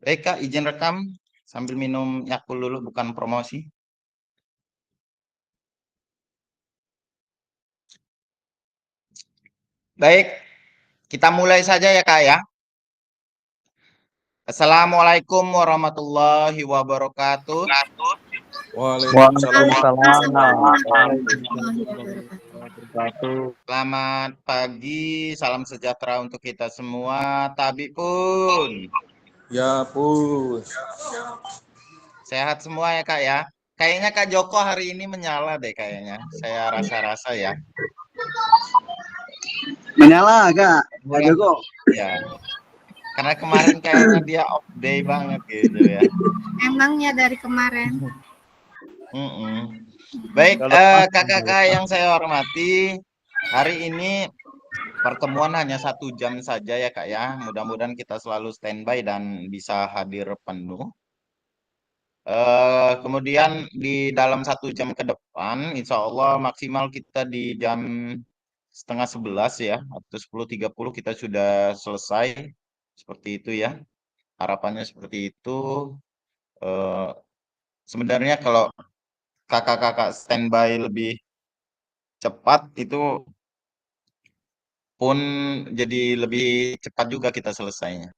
Baik Kak, izin rekam sambil minum Yakult dulu, bukan promosi. Baik, kita mulai saja ya Kak ya. Assalamualaikum warahmatullahi wabarakatuh. Waalaikumsalam warahmatullahi wabarakatuh. Selamat pagi, salam sejahtera untuk kita semua. Tabi pun Ya pus. sehat semua ya Kak ya. Kayaknya Kak Joko hari ini menyala deh kayaknya. Saya rasa-rasa ya. Menyala Kak Joko. Ya, karena kemarin kayaknya dia off day banget gitu ya. Emangnya dari kemarin. Baik, kakak-kakak yang saya hormati, hari ini pertemuan hanya 1 jam saja ya Kak ya. Mudah-mudahan kita selalu standby dan bisa hadir penuh. Kemudian di dalam 1 jam ke depan, insya Allah maksimal kita di jam setengah 11 ya, atau 10.30 kita sudah selesai. Seperti itu ya, harapannya seperti itu. Eh, Sebenarnya kalau kakak-kakak standby lebih cepat itu pun jadi lebih cepat juga kita selesainya.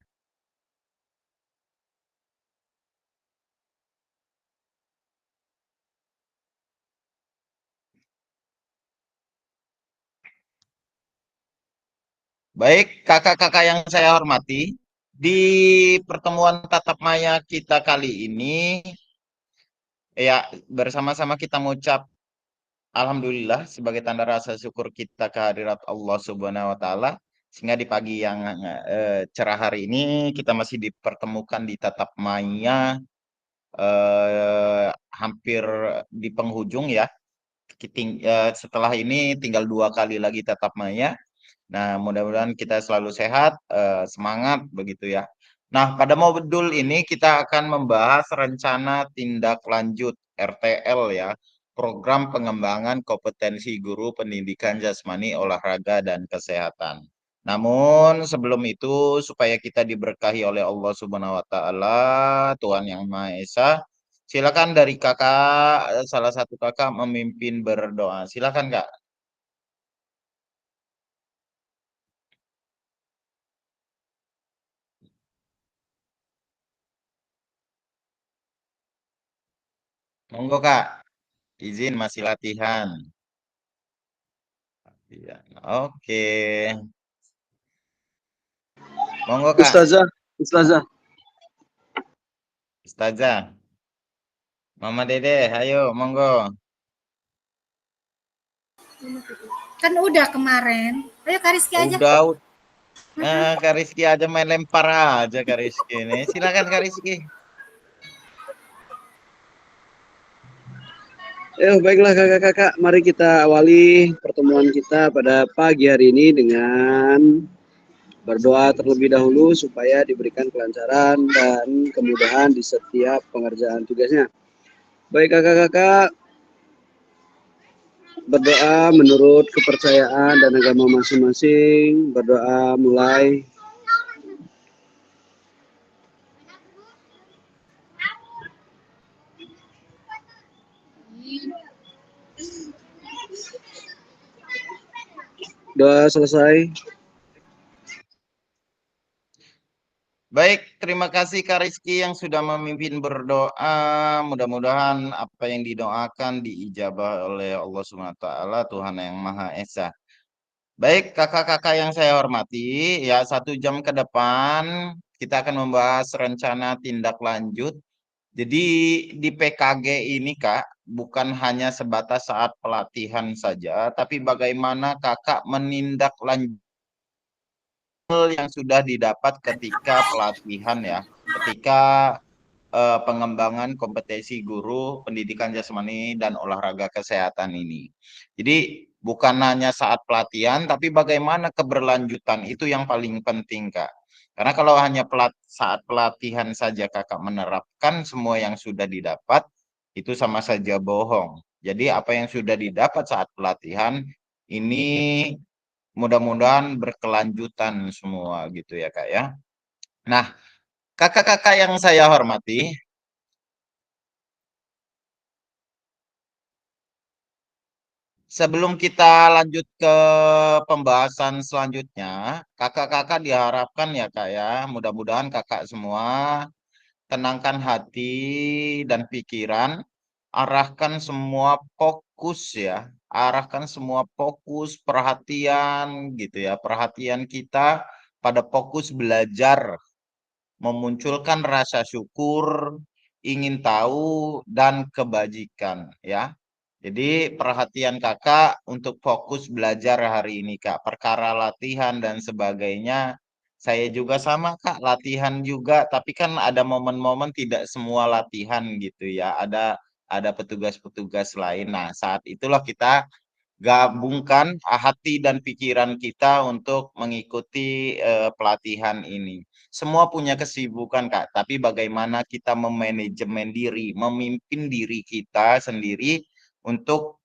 Baik, kakak-kakak yang saya hormati, di pertemuan tatap maya kita kali ini, ya bersama-sama kita mengucap Alhamdulillah sebagai tanda rasa syukur kita kehadirat Allah Subhanahu wa Ta'ala, sehingga di pagi yang cerah hari ini kita masih dipertemukan di tatap maya hampir di penghujung ya. Setelah ini tinggal 2 kali lagi tatap maya. Nah, mudah-mudahan kita selalu sehat, semangat begitu ya. Nah, pada modul ini kita akan membahas rencana tindak lanjut RTL ya, program pengembangan kompetensi guru pendidikan jasmani, olahraga dan kesehatan. Namun sebelum itu supaya kita diberkahi oleh Allah Subhanahu wa taala, Tuhan yang Maha Esa, silakan dari Kakak, salah satu Kakak memimpin berdoa. Silakan Kak. Monggo Kak. Izin masih latihan. Iya. Oke. Monggo Kak. Ustazah. Ustazah. Mama Dede, ayo monggo. Kan udah kemarin. Ayo Kak Rizky aja. Udah. Kak Rizky aja main lempar aja Kak Rizky ini. Silakan Kak Rizky. Baiklah kakak-kakak, mari kita awali pertemuan kita pada pagi hari ini dengan berdoa terlebih dahulu supaya diberikan kelancaran dan kemudahan di setiap pengerjaan tugasnya. Baik kakak-kakak, berdoa menurut kepercayaan dan agama masing-masing. Berdoa mulai. Doa selesai. Baik, terima kasih Kak Rizky yang sudah memimpin berdoa. Mudah-mudahan apa yang didoakan diijabah oleh Allah Subhanahu wa taala, Tuhan yang Maha Esa. Baik, kakak-kakak yang saya hormati, ya 1 jam ke depan kita akan membahas rencana tindak lanjut. Jadi di PKG ini Kak, bukan hanya sebatas saat pelatihan saja, tapi bagaimana kakak menindaklanjuti yang sudah didapat ketika pelatihan ya, ketika pengembangan kompetensi guru pendidikan jasmani dan olahraga kesehatan ini. Jadi bukan hanya saat pelatihan, tapi bagaimana keberlanjutan itu yang paling penting Kak. Karena kalau hanya saat pelatihan saja kakak menerapkan semua yang sudah didapat, itu sama saja bohong. Jadi apa yang sudah didapat saat pelatihan ini mudah-mudahan berkelanjutan semua gitu ya Kak ya. Nah, Kakak-kakak yang saya hormati, sebelum kita lanjut ke pembahasan selanjutnya, kakak-kakak diharapkan ya kak ya, mudah-mudahan kakak semua tenangkan hati dan pikiran, arahkan semua fokus ya, arahkan semua fokus perhatian gitu ya, perhatian kita pada fokus belajar, memunculkan rasa syukur, ingin tahu, dan kebajikan ya. Jadi perhatian kakak untuk fokus belajar hari ini kak. Perkara latihan dan sebagainya, saya juga sama kak, latihan juga. Tapi kan ada momen-momen tidak semua latihan gitu ya. Ada petugas-petugas lain. Nah saat itulah kita gabungkan hati dan pikiran kita untuk mengikuti pelatihan ini. Semua punya kesibukan, Kak, tapi bagaimana kita memanajemen diri, memimpin diri kita sendiri untuk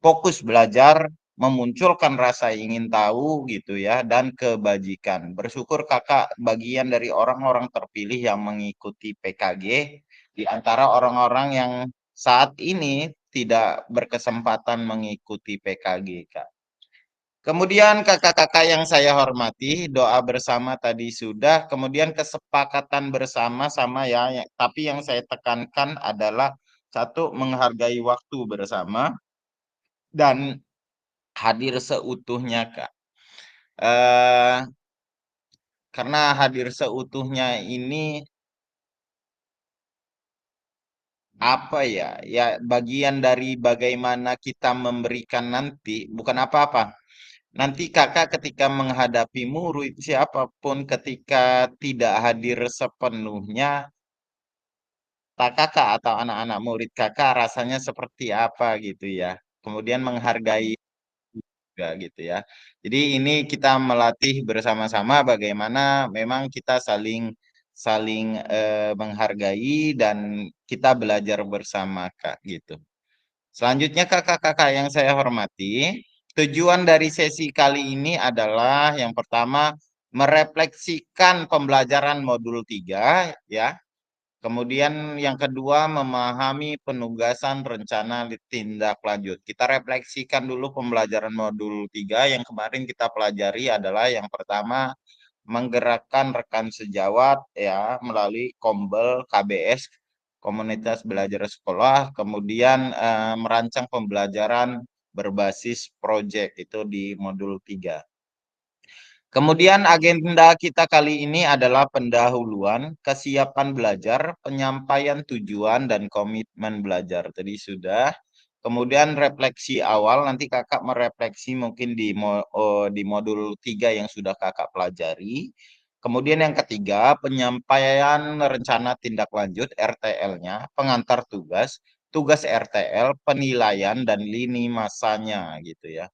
fokus belajar, memunculkan rasa ingin tahu gitu ya, dan kebajikan. Bersyukur Kakak bagian dari orang-orang terpilih yang mengikuti PKG di antara orang-orang yang saat ini tidak berkesempatan mengikuti PKG, Kak. Kemudian kakak-kakak yang saya hormati, doa bersama tadi sudah, kemudian kesepakatan bersama sama ya, tapi yang saya tekankan adalah satu menghargai waktu bersama dan hadir seutuhnya, Kak. Eh, karena hadir seutuhnya ini apa ya? Ya bagian dari bagaimana kita memberikan nanti, bukan apa-apa. Nanti kakak ketika menghadapi murid siapapun ketika tidak hadir sepenuhnya, tak kakak atau anak-anak murid kakak rasanya seperti apa gitu ya. Kemudian menghargai juga gitu ya. Jadi ini kita melatih bersama-sama bagaimana memang kita saling saling menghargai dan kita belajar bersama Kak gitu. Selanjutnya kakak-kakak yang saya hormati, tujuan dari sesi kali ini adalah yang pertama merefleksikan pembelajaran modul 3 ya. Kemudian yang kedua memahami penugasan rencana tindak lanjut. Kita refleksikan dulu pembelajaran modul 3 yang kemarin kita pelajari adalah yang pertama menggerakkan rekan sejawat ya melalui Kombel KBS Komunitas Belajar Sekolah, kemudian merancang pembelajaran berbasis proyek itu di modul 3. Kemudian agenda kita kali ini adalah pendahuluan, kesiapan belajar, penyampaian tujuan, dan komitmen belajar. Tadi sudah. Kemudian refleksi awal, nanti kakak merefleksi mungkin di modul 3 yang sudah kakak pelajari. Kemudian yang ketiga, penyampaian rencana tindak lanjut RTL-nya, pengantar tugas, tugas RTL, penilaian, dan lini masanya gitu ya.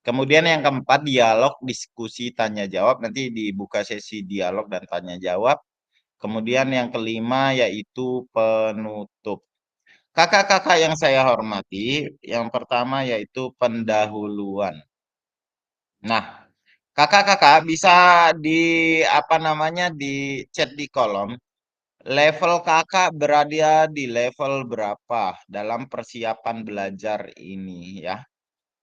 Kemudian yang keempat, dialog, diskusi, tanya jawab. Nanti dibuka sesi dialog dan tanya jawab. Kemudian yang kelima yaitu penutup. Kakak-kakak yang saya hormati, yang pertama yaitu pendahuluan. Nah, kakak-kakak bisa di apa namanya di chat di kolom level kakak berada di level berapa dalam persiapan belajar ini ya.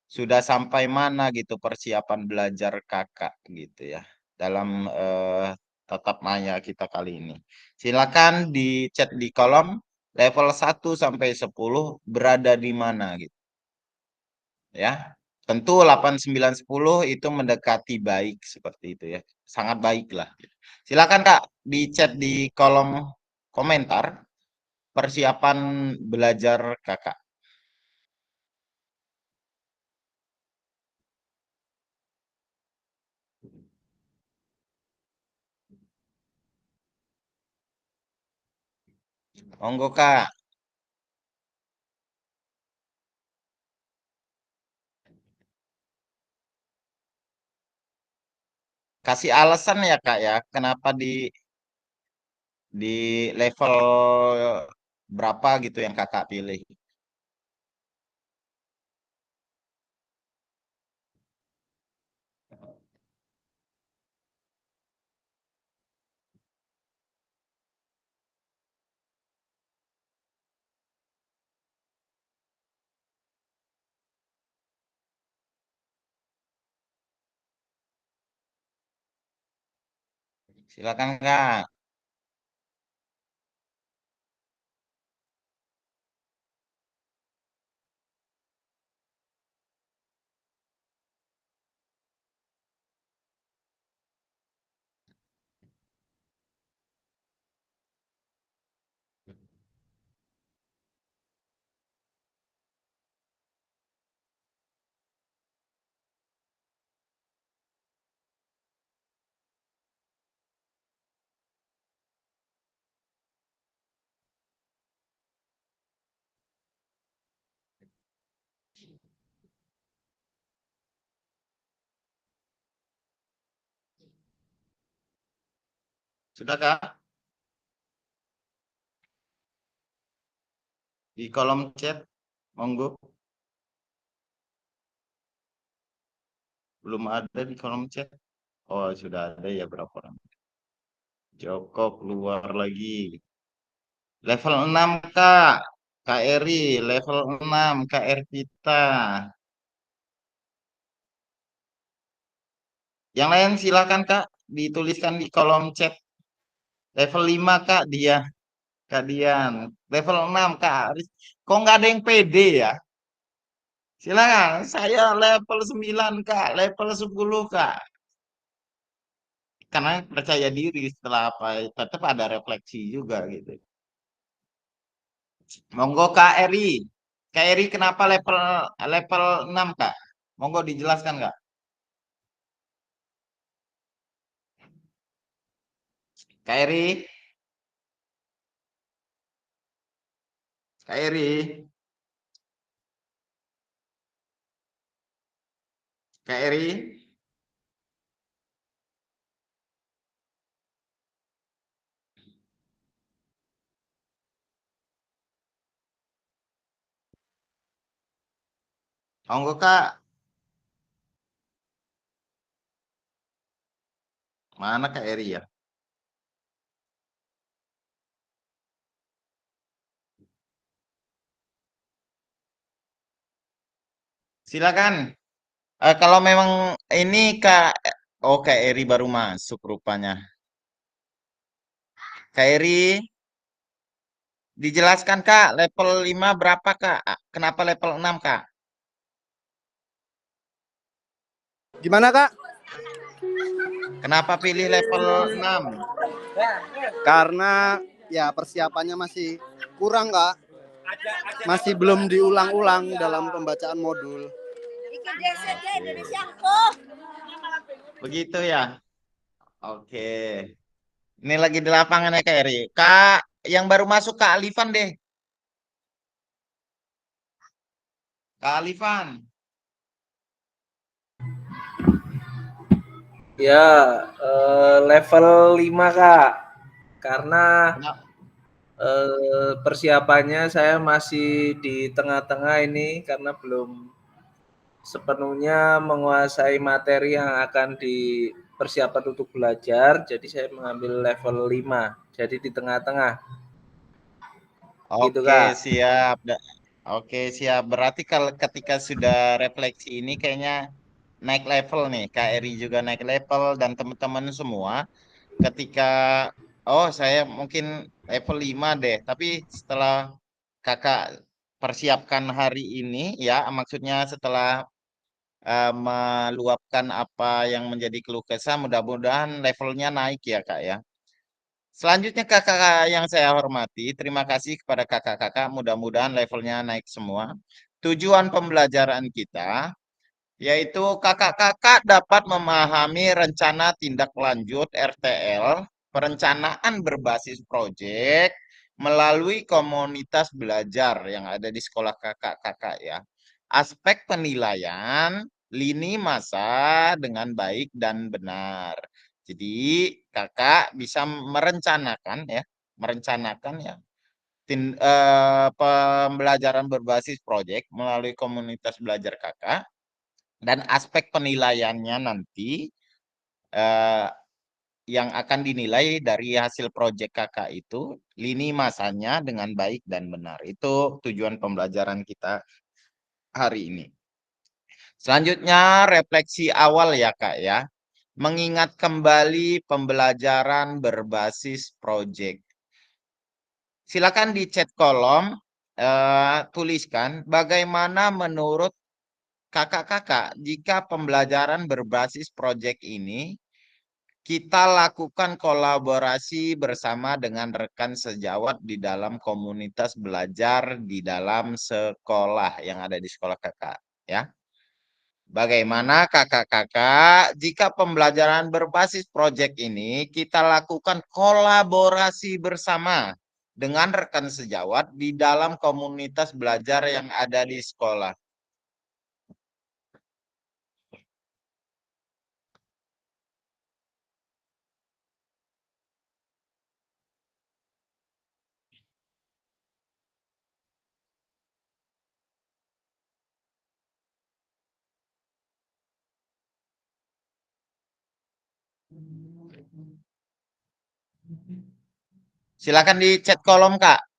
Sudah sampai mana gitu persiapan belajar kakak gitu ya dalam tatap maya kita kali ini. Silakan di chat di kolom level 1 sampai 10 berada di mana gitu ya. Tentu 8, 9, 10 itu mendekati baik seperti itu ya. Sangat baik lah. Silakan Kak di chat di kolom komentar persiapan belajar kakak. Monggo Kak. Kasih alasan ya Kak ya, kenapa di level berapa gitu yang Kakak pilih. Silakan Kak. Sudah Kak? Di kolom chat, monggo. Belum ada di kolom chat. Oh, sudah ada ya berapa orang? Joko keluar lagi. Level 6 Kak. Kak Eri, level 6 Kak Ervita. Yang lain silakan Kak, dituliskan di kolom chat. Level 5 Kak dia, Kak Dian. Level 6 Kak Aris. Kok nggak ada yang pede ya? Silakan, saya level 9 Kak, level 10 Kak. Karena percaya diri setelah apa, tetap ada refleksi juga gitu. Monggo Kak Eri. Kak Eri kenapa level level 6 Kak? Monggo dijelaskan Kak. Kak Eri, Kak Eri, Kak Eri. Monggo Kak. Mana Kak Eri ya? Silakan. Kalau memang ini Kak, oh Kak Eri baru masuk rupanya. Kak Eri, dijelaskan Kak, level 5 berapa Kak? Kenapa level 6 Kak? Gimana Kak? Kenapa pilih level 6? Karena ya persiapannya masih kurang Kak. Masih belum diulang-ulang dalam pembacaan modul. Begitu ya? Oke. Ini lagi di lapangan ya Kak Eri. Kak, yang baru masuk Kak Alifan deh. Kak Alifan. Ya, level 5 Kak. Karena Kenapa? persiapannya saya masih di tengah-tengah ini karena belum sepenuhnya menguasai materi yang akan dipersiapkan untuk belajar. Jadi saya mengambil level 5. Jadi di tengah-tengah. Gitu Oke, Kak. siap. Oke, siap. Berarti kalau ketika sudah refleksi ini kayaknya naik level nih. Kak Eri juga naik level dan teman-teman semua ketika saya mungkin level 5 deh, tapi setelah Kakak persiapkan hari ini ya, maksudnya setelah meluapkan apa yang menjadi keluh kesah, mudah-mudahan levelnya naik ya Kak ya. Selanjutnya kakak yang saya hormati, terima kasih kepada kakak-kakak, mudah-mudahan levelnya naik semua. Tujuan pembelajaran kita yaitu kakak-kakak dapat memahami rencana tindak lanjut RTL, perencanaan berbasis proyek melalui komunitas belajar yang ada di sekolah kakak-kakak ya. Aspek penilaian lini masa dengan baik dan benar. Jadi kakak bisa merencanakan ya pembelajaran berbasis proyek melalui komunitas belajar kakak. Dan aspek penilaiannya nanti eh, yang akan dinilai dari hasil proyek kakak itu lini masanya dengan baik dan benar. Itu tujuan pembelajaran kita hari ini. Selanjutnya refleksi awal ya Kak ya. mengingat kembali pembelajaran berbasis proyek. Silakan di chat kolom tuliskan bagaimana menurut kakak-kakak jika pembelajaran berbasis proyek ini kita lakukan kolaborasi bersama dengan rekan sejawat di dalam komunitas belajar di dalam sekolah yang ada di sekolah kakak, ya. Bagaimana kakak-kakak jika pembelajaran berbasis proyek ini kita lakukan kolaborasi bersama dengan rekan sejawat di dalam komunitas belajar yang ada di sekolah? Silakan di chat kolom, Kak.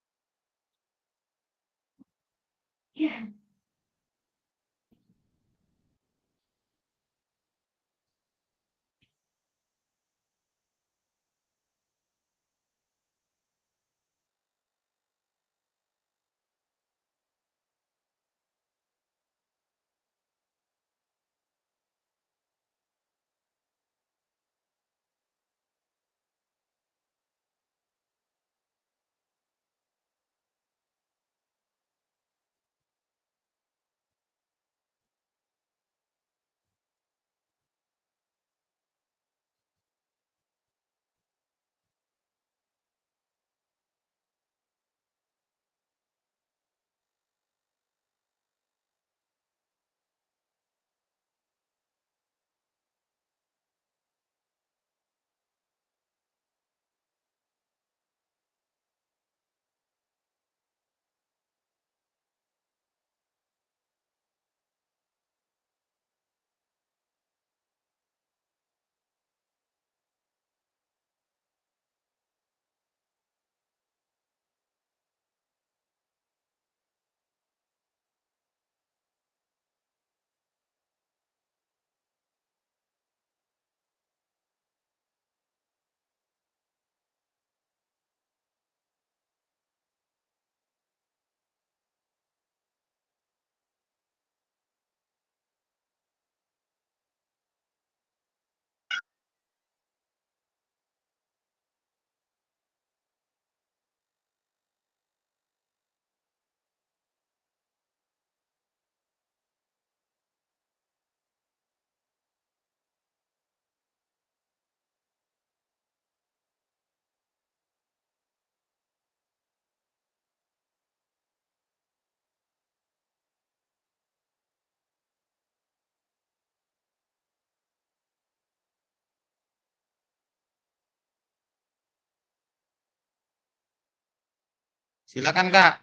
Silakan, Kak.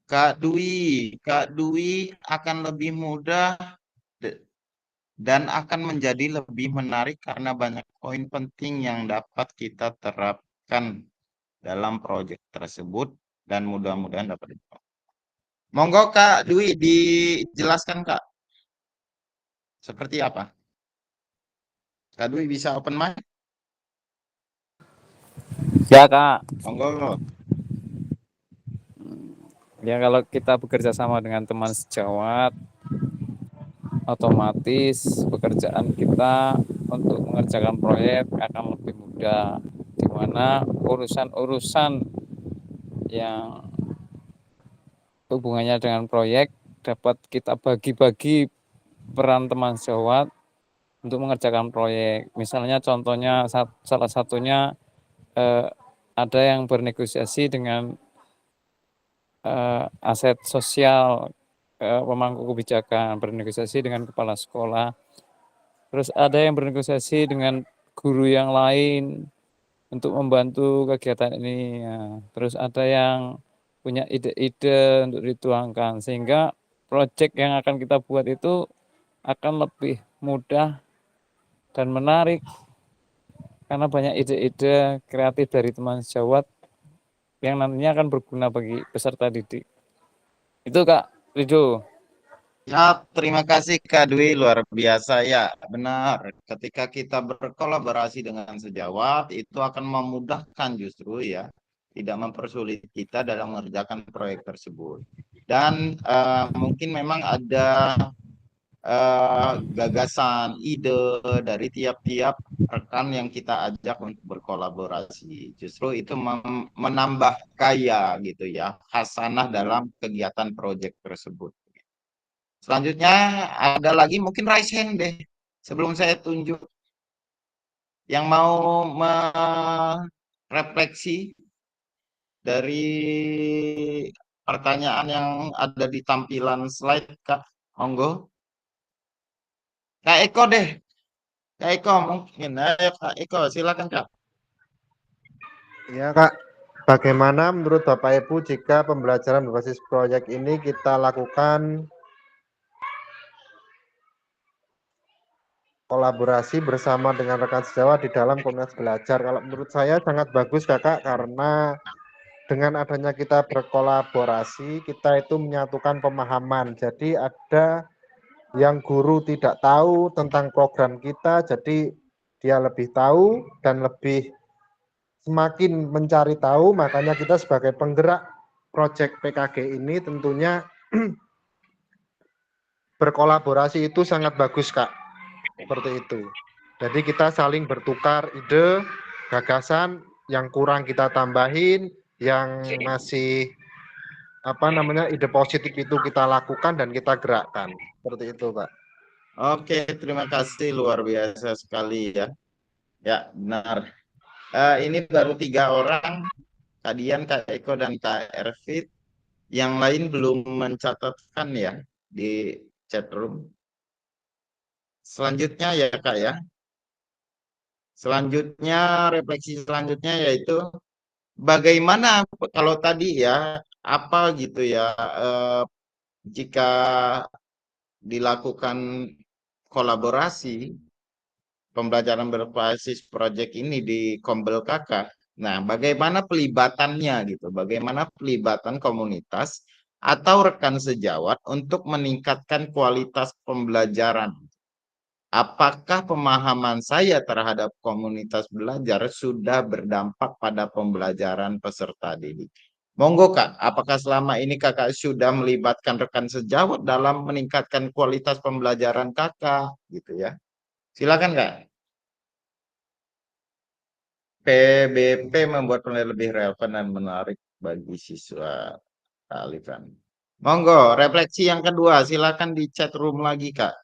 Kak Dwi akan lebih mudah dan akan menjadi lebih menarik karena banyak poin penting yang dapat kita terapkan dalam proyek tersebut dan mudah-mudahan dapat dipakai. Monggo Kak Dwi dijelaskan, Kak. Seperti apa? Kak Dwi bisa open mic? Ya Kak, Monggo. ya kalau kita bekerja sama dengan teman sejawat, otomatis pekerjaan kita untuk mengerjakan proyek akan lebih mudah, di mana urusan-urusan yang hubungannya dengan proyek dapat kita bagi-bagi peran teman sejawat untuk mengerjakan proyek. Misalnya contohnya salah satunya ada yang bernegosiasi dengan aset sosial, pemangku kebijakan, bernegosiasi dengan kepala sekolah. Terus ada yang bernegosiasi dengan guru yang lain untuk membantu kegiatan ini. Ya. Terus ada yang punya ide-ide untuk dituangkan, sehingga proyek yang akan kita buat itu akan lebih mudah dan menarik karena banyak ide-ide kreatif dari teman sejawat yang nantinya akan berguna bagi peserta didik. Itu Kak Rido. Ya, terima kasih Kak Dwi, luar biasa ya. Benar, ketika kita berkolaborasi dengan sejawat, itu akan memudahkan justru ya, tidak mempersulit kita dalam mengerjakan proyek tersebut. Dan mungkin memang ada gagasan, ide dari tiap-tiap rekan yang kita ajak untuk berkolaborasi. Justru itu menambah gaya gitu ya, khasanah dalam kegiatan proyek tersebut. Selanjutnya ada lagi mungkin raise hand deh. Sebelum saya tunjuk yang mau merefleksi dari pertanyaan yang ada di tampilan slide, Kak. Monggo. Kak Eko deh. Kak Eko mungkin. Ayo Kak Eko, silakan Kak. Ya Kak, bagaimana menurut Bapak Ibu jika pembelajaran berbasis proyek ini kita lakukan kolaborasi bersama dengan rekan sejawat di dalam komunitas belajar? Kalau menurut saya sangat bagus Kakak, karena dengan adanya kita berkolaborasi, kita itu menyatukan pemahaman. Jadi ada yang guru tidak tahu tentang program kita, jadi dia lebih tahu dan lebih semakin mencari tahu, makanya kita sebagai penggerak proyek PKG ini tentunya berkolaborasi itu sangat bagus Kak, seperti itu. Jadi kita saling bertukar ide, gagasan, yang kurang kita tambahin, yang masih ide positif itu kita lakukan dan kita gerakkan, seperti itu Pak. Oke, terima kasih luar biasa sekali ya. Ya, benar. Ini baru 3 orang, Kak Dian, Kak Eko, dan Kak Ervit. Yang lain belum mencatatkan ya di chat room. Selanjutnya ya Kak ya. Selanjutnya, refleksi selanjutnya yaitu bagaimana kalau tadi ya, apa gitu ya, jika dilakukan kolaborasi, pembelajaran berbasis proyek ini di Kombel Kakak. Nah, bagaimana pelibatannya gitu? Bagaimana pelibatan komunitas atau rekan sejawat untuk meningkatkan kualitas pembelajaran? Apakah pemahaman saya terhadap komunitas belajar sudah berdampak pada pembelajaran peserta didik? Monggo Kak, apakah selama ini Kakak sudah melibatkan rekan sejawat dalam meningkatkan kualitas pembelajaran Kakak gitu ya? Silakan Kak. PBP membuat penilaian lebih relevan dan menarik bagi siswa kealikan. Monggo, refleksi yang kedua, silakan di chat room lagi, Kak.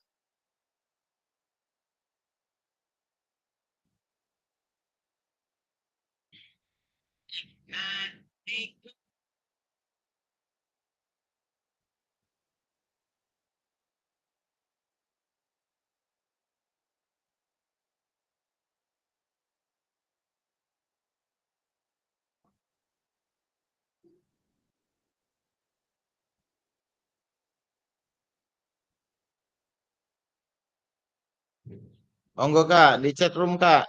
Monggo, Kak, di chat room, Kak.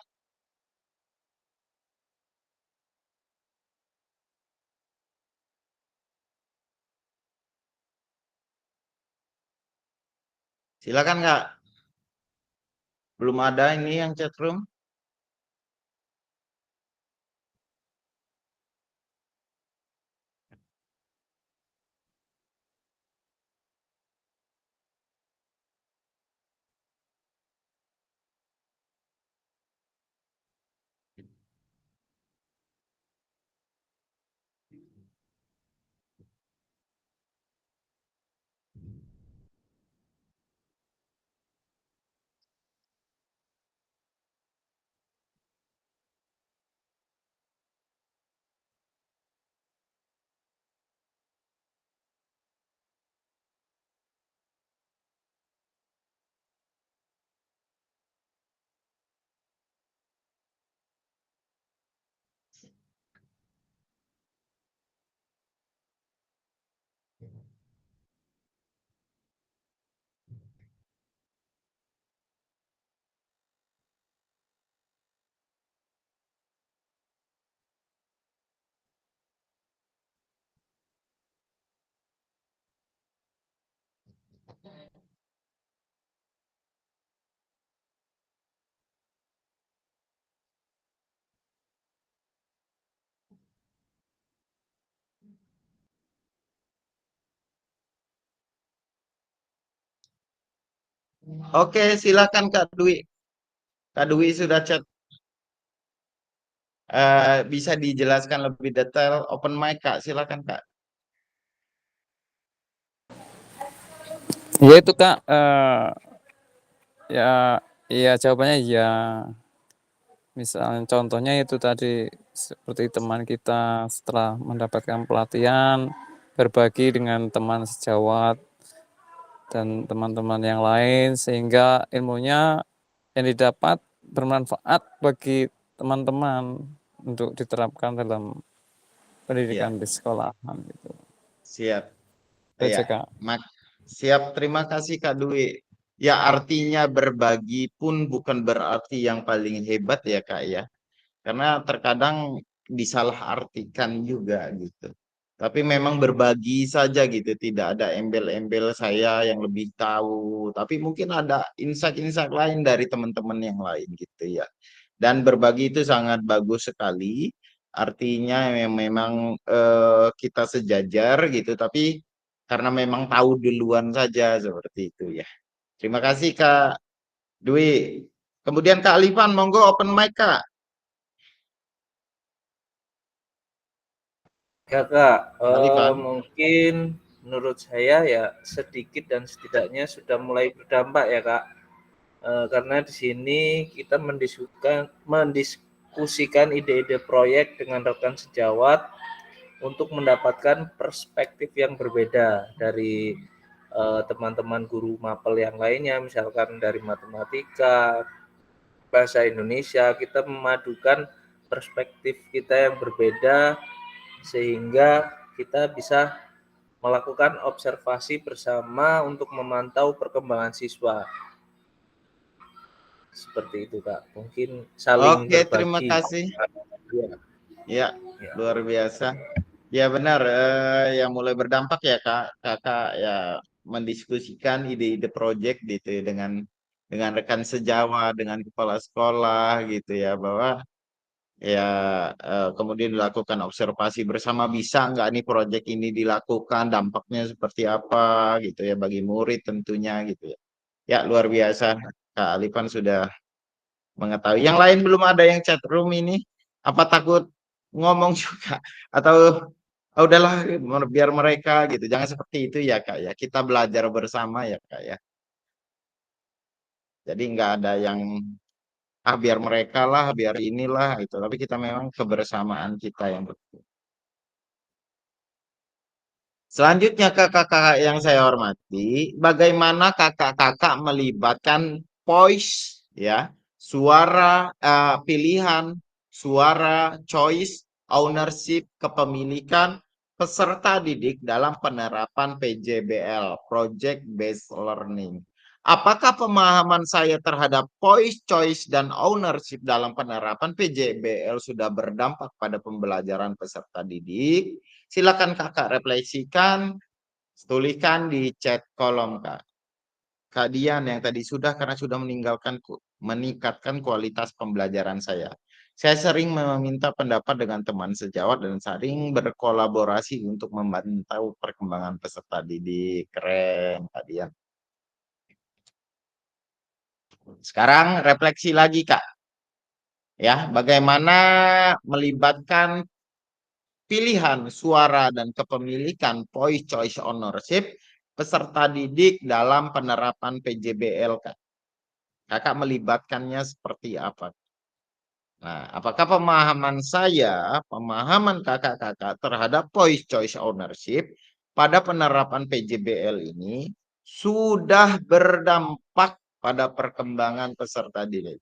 Silakan, Kak. Belum ada ini yang chat room. Oke, silakan Kak Dwi. Kak Dwi sudah chat. Bisa dijelaskan lebih detail open mic Kak, silakan Kak. Ya itu Kak, ya, ya jawabannya ya. Misalnya contohnya itu tadi seperti teman kita setelah mendapatkan pelatihan berbagi dengan teman sejawat dan teman-teman yang lain sehingga ilmunya yang didapat bermanfaat bagi teman-teman untuk diterapkan dalam Ya, pendidikan di sekolahan gitu. siap. Itu aja Ya, Kak. mak siap. Terima kasih Kak Dwi. Ya, artinya berbagi pun bukan berarti yang paling hebat ya Kak ya. Karena terkadang disalahartikan juga gitu. Tapi memang berbagi saja gitu, tidak ada embel-embel saya yang lebih tahu. Tapi mungkin ada insight-insight lain dari teman-teman yang lain gitu ya. Dan berbagi itu sangat bagus sekali. Artinya memang kita sejajar gitu, tapi karena memang tahu duluan saja seperti itu ya. Terima kasih Kak Dwi. Kemudian Kak Alifan, monggo open mic Kak. Ya Kak, Alifan. mungkin menurut saya ya sedikit dan setidaknya sudah mulai berdampak ya Kak. Karena di sini kita mendiskusikan ide-ide proyek dengan rekan sejawat untuk mendapatkan perspektif yang berbeda dari teman-teman guru mapel yang lainnya, misalkan dari matematika, bahasa Indonesia, kita memadukan perspektif kita yang berbeda sehingga kita bisa melakukan observasi bersama untuk memantau perkembangan siswa. Seperti itu Kak, mungkin saling Oke, terima berbagi. kasih. Ya, Ya, ya. luar biasa. Ya benar, yang mulai berdampak ya Kak, Kakak ya mendiskusikan ide-ide proyek gitu ya dengan rekan sejawat, dengan kepala sekolah gitu ya bahwa ya kemudian dilakukan observasi bersama bisa nggak nih proyek ini dilakukan, dampaknya seperti apa gitu ya bagi murid tentunya gitu ya. Ya luar biasa, Kak Alifan sudah mengetahui. Yang lain belum ada yang chat room ini. Apa takut ngomong juga? Atau "Ah, udahlah biar mereka gitu. Jangan seperti itu ya Kak ya. Kita belajar bersama ya Kak ya. Jadi nggak ada yang biar mereka lah, biar inilah gitu. Tapi kita memang kebersamaan kita yang betul. Selanjutnya kakak-kakak yang saya hormati, bagaimana kakak-kakak melibatkan voice ya, suara pilihan, suara choice, ownership, kepemilikan peserta didik dalam penerapan PJBL, Project Based Learning. Apakah pemahaman saya terhadap voice, choice, dan ownership dalam penerapan PJBL sudah berdampak pada pembelajaran peserta didik? Silakan kakak refleksikan, tuliskan di chat kolom kak. Kak Dian yang tadi sudah karena sudah meningkatkan kualitas pembelajaran saya. Saya sering meminta pendapat dengan teman sejawat dan sering berkolaborasi untuk memantau perkembangan peserta didik. Keren Kak Dian. Sekarang refleksi lagi Kak. Ya, bagaimana melibatkan pilihan suara dan kepemilikan voice choice ownership peserta didik dalam penerapan PJBL Kak. Kakak melibatkannya seperti apa? Nah, apakah pemahaman kakak-kakak terhadap voice choice ownership pada penerapan PJBL ini sudah berdampak pada perkembangan peserta didik?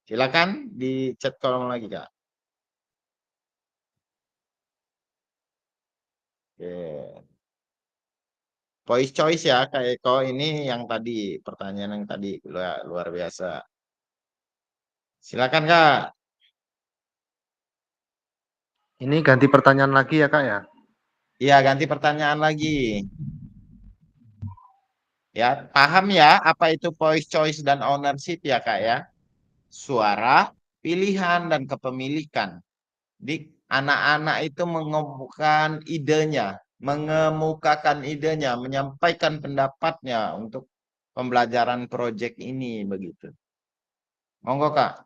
Silakan di chat kolom lagi Kak. Oke. Voice choice ya Kak Eko ini yang tadi pertanyaan yang tadi luar biasa. Silakan Kak. Ini ganti pertanyaan lagi ya Kak ya. Iya ganti pertanyaan lagi. Ya paham ya apa itu voice choice dan ownership ya Kak ya. Suara, pilihan dan kepemilikan. Di anak-anak itu mengemukakan idenya, menyampaikan pendapatnya untuk pembelajaran proyek ini begitu. Monggo Kak.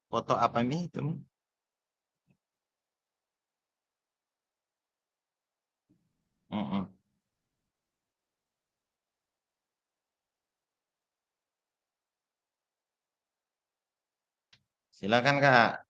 Foto apa nih itu? Mm-mm. Silakan Kak.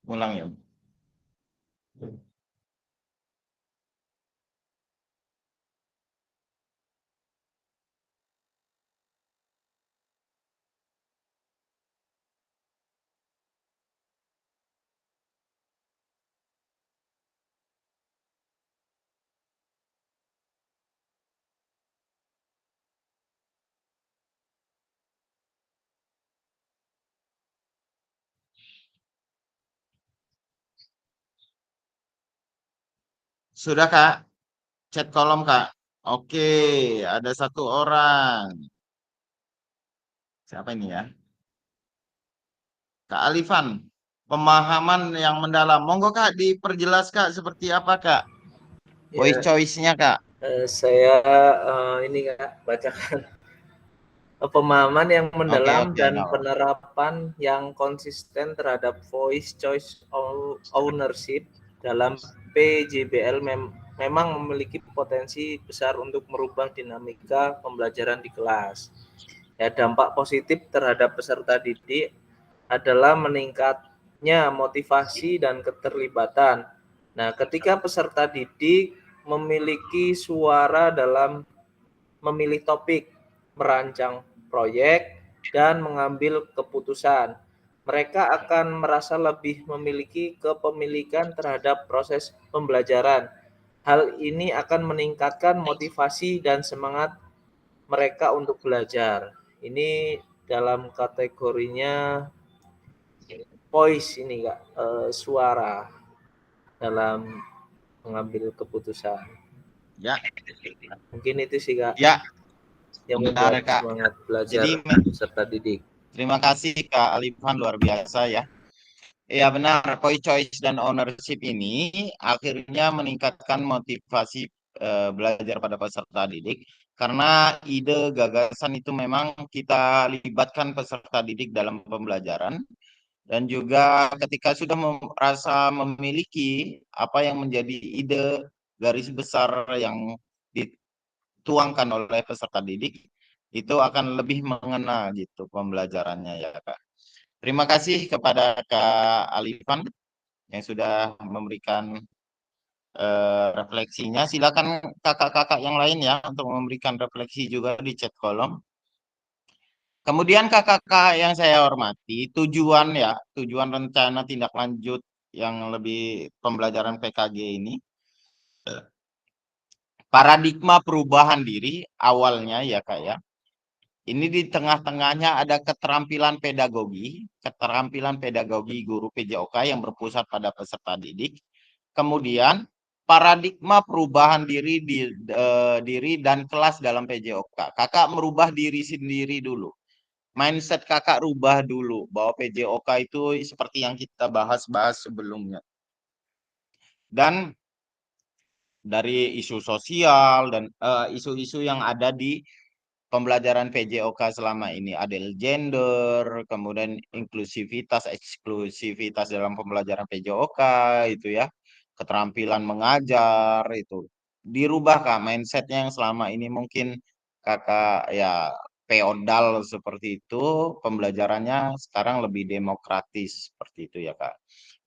Ulang ya. Sudah Kak? Chat kolom Kak. Oke, ada satu orang. Siapa ini ya? Kak Alifan. Pemahaman yang mendalam. Monggo Kak, diperjelas Kak seperti apa Kak? Voice Ya, choice-nya Kak. saya ini Kak bacakan pemahaman yang Oke, mendalam oke, dan nggak apa-apa. penerapan yang konsisten terhadap voice choice ownership dalam PJBL memang memiliki potensi besar untuk merubah dinamika pembelajaran di kelas. Ya, dampak positif terhadap peserta didik adalah meningkatnya motivasi dan keterlibatan. Nah, ketika peserta didik memiliki suara dalam memilih topik, merancang proyek, dan mengambil keputusan, mereka akan merasa lebih memiliki kepemilikan terhadap proses pembelajaran. Hal ini akan meningkatkan motivasi dan semangat mereka untuk belajar. Ini dalam kategorinya voice ini Kak, suara dalam mengambil keputusan. Ya. Mungkin itu sih Kak Ya, yang benar membuat Kak. semangat belajar Jadi peserta didik. terima kasih Kak Alifan, luar biasa ya. Iya benar, voice choice dan ownership ini akhirnya meningkatkan motivasi belajar pada peserta didik karena ide gagasan itu memang kita libatkan peserta didik dalam pembelajaran dan juga ketika sudah merasa memiliki apa yang menjadi ide garis besar yang dituangkan oleh peserta didik itu akan lebih mengena gitu pembelajarannya ya Kak. Terima kasih kepada Kak Alifan yang sudah memberikan refleksinya. Silakan kakak-kakak yang lain ya untuk memberikan refleksi juga di chat kolom. Kemudian kakak-kakak yang saya hormati, tujuan rencana tindak lanjut yang lebih pembelajaran PKG ini, paradigma perubahan diri awalnya ya Kak ya. Ini di tengah-tengahnya ada keterampilan pedagogi guru PJOK yang berpusat pada peserta didik. Kemudian paradigma perubahan diri dan kelas dalam PJOK. Kakak merubah diri sendiri dulu. Mindset kakak rubah dulu bahwa PJOK itu seperti yang kita bahas sebelumnya. Dan dari isu sosial dan isu-isu yang ada di pembelajaran PJOK selama ini, adil gender, kemudian inklusivitas, eksklusivitas dalam pembelajaran PJOK itu ya, keterampilan mengajar itu dirubah Kak mindsetnya yang selama ini mungkin kakak ya feodal seperti itu, pembelajarannya sekarang lebih demokratis seperti itu ya Kak.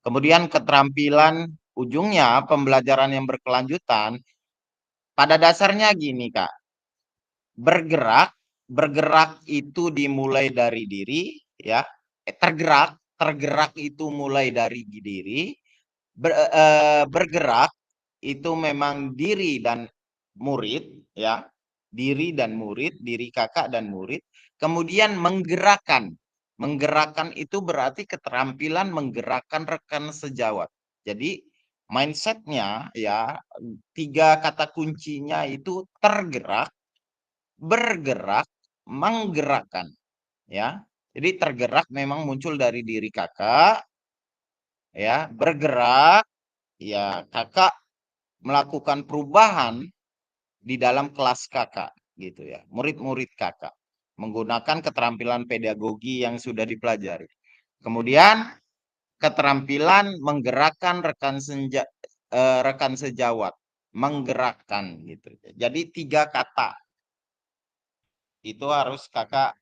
Kemudian keterampilan ujungnya pembelajaran yang berkelanjutan pada dasarnya gini Kak. Bergerak itu dimulai dari diri ya. Tergerak itu mulai dari diri. Bergerak itu memang diri dan murid ya. Diri dan murid, diri kakak dan murid. Kemudian menggerakkan. Menggerakkan itu berarti keterampilan menggerakkan rekan sejawat. Jadi mindsetnya ya 3 kata kuncinya itu tergerak, bergerak, menggerakkan ya. Jadi tergerak memang muncul dari diri kakak ya, bergerak ya kakak melakukan perubahan di dalam kelas kakak gitu ya. Murid-murid kakak menggunakan keterampilan pedagogi yang sudah dipelajari. Kemudian keterampilan menggerakkan rekan sejawat, menggerakkan gitu. Jadi 3 kata itu harus kakak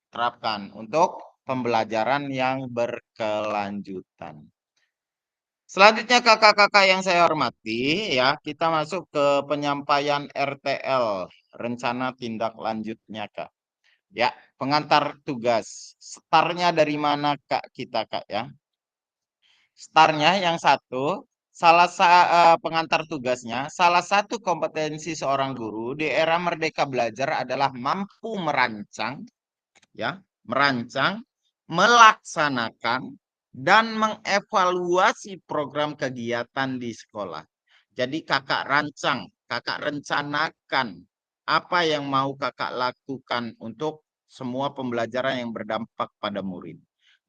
terapkan untuk pembelajaran yang berkelanjutan. Selanjutnya kakak-kakak yang saya hormati ya, kita masuk ke penyampaian RTL, rencana tindak lanjutnya Kak. Ya, pengantar tugas. Startnya dari mana Kak kita Kak ya? Startnya yang satu, pengantar tugasnya, salah satu kompetensi seorang guru di era Merdeka Belajar adalah mampu merancang ya, merancang, melaksanakan dan mengevaluasi program kegiatan di sekolah. Jadi kakak rancang, kakak rencanakan apa yang mau kakak lakukan untuk semua pembelajaran yang berdampak pada murid.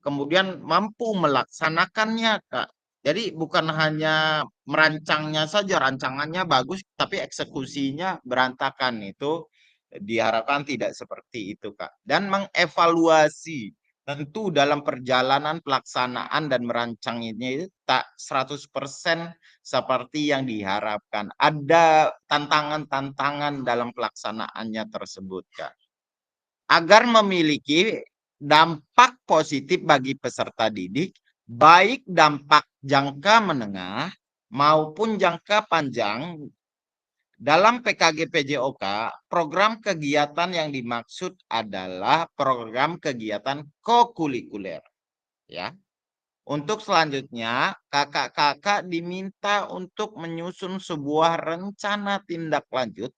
Kemudian mampu melaksanakannya, Kak. Jadi bukan hanya merancangnya saja, rancangannya bagus, tapi eksekusinya berantakan. Itu diharapkan tidak seperti itu, Kak. Dan mengevaluasi. Tentu dalam perjalanan pelaksanaan dan merancang ini tak 100% seperti yang diharapkan. Ada tantangan-tantangan dalam pelaksanaannya tersebut, Kak. Agar memiliki dampak positif bagi peserta didik, baik dampak jangka menengah maupun jangka panjang. Dalam PKG PJOK, program kegiatan yang dimaksud adalah program kegiatan kokurikuler. Ya. Untuk selanjutnya, kakak-kakak diminta untuk menyusun sebuah rencana tindak lanjut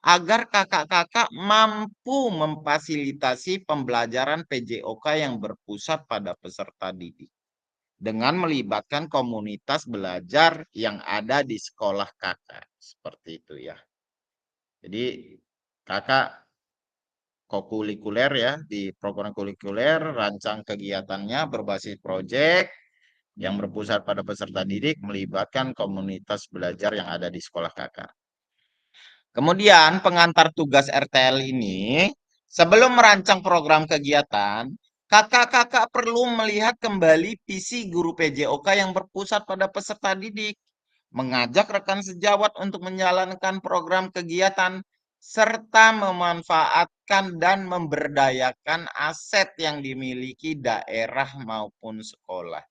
agar kakak-kakak mampu memfasilitasi pembelajaran PJOK yang berpusat pada peserta didik dengan melibatkan komunitas belajar yang ada di sekolah kakak. Seperti itu ya. Jadi kakak kokurikuler ya, di program kurikuler rancang kegiatannya berbasis proyek yang berpusat pada peserta didik melibatkan komunitas belajar yang ada di sekolah kakak. Kemudian pengantar tugas RTL ini sebelum merancang program kegiatan, kakak-kakak perlu melihat kembali visi guru PJOK yang berpusat pada peserta didik, mengajak rekan sejawat untuk menjalankan program kegiatan, serta memanfaatkan dan memberdayakan aset yang dimiliki daerah maupun sekolah.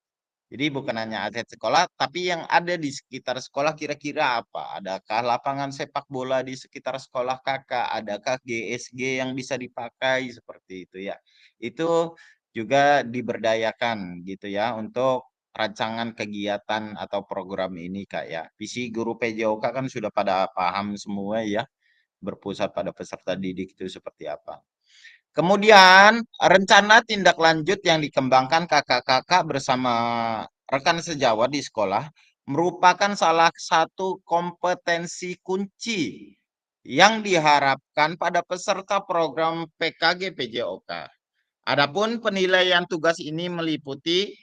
Jadi bukan hanya aset sekolah, tapi yang ada di sekitar sekolah kira-kira apa? Adakah lapangan sepak bola di sekitar sekolah kakak? Adakah GSG yang bisa dipakai? Seperti itu ya. Itu juga diberdayakan gitu ya untuk rancangan kegiatan atau program ini Kak ya. Visi guru PJOK kan sudah pada paham semua ya, berpusat pada peserta didik itu seperti apa. Kemudian rencana tindak lanjut yang dikembangkan kakak-kakak bersama rekan sejawat di sekolah merupakan salah satu kompetensi kunci yang diharapkan pada peserta program PKG PJOK. Adapun penilaian tugas ini meliputi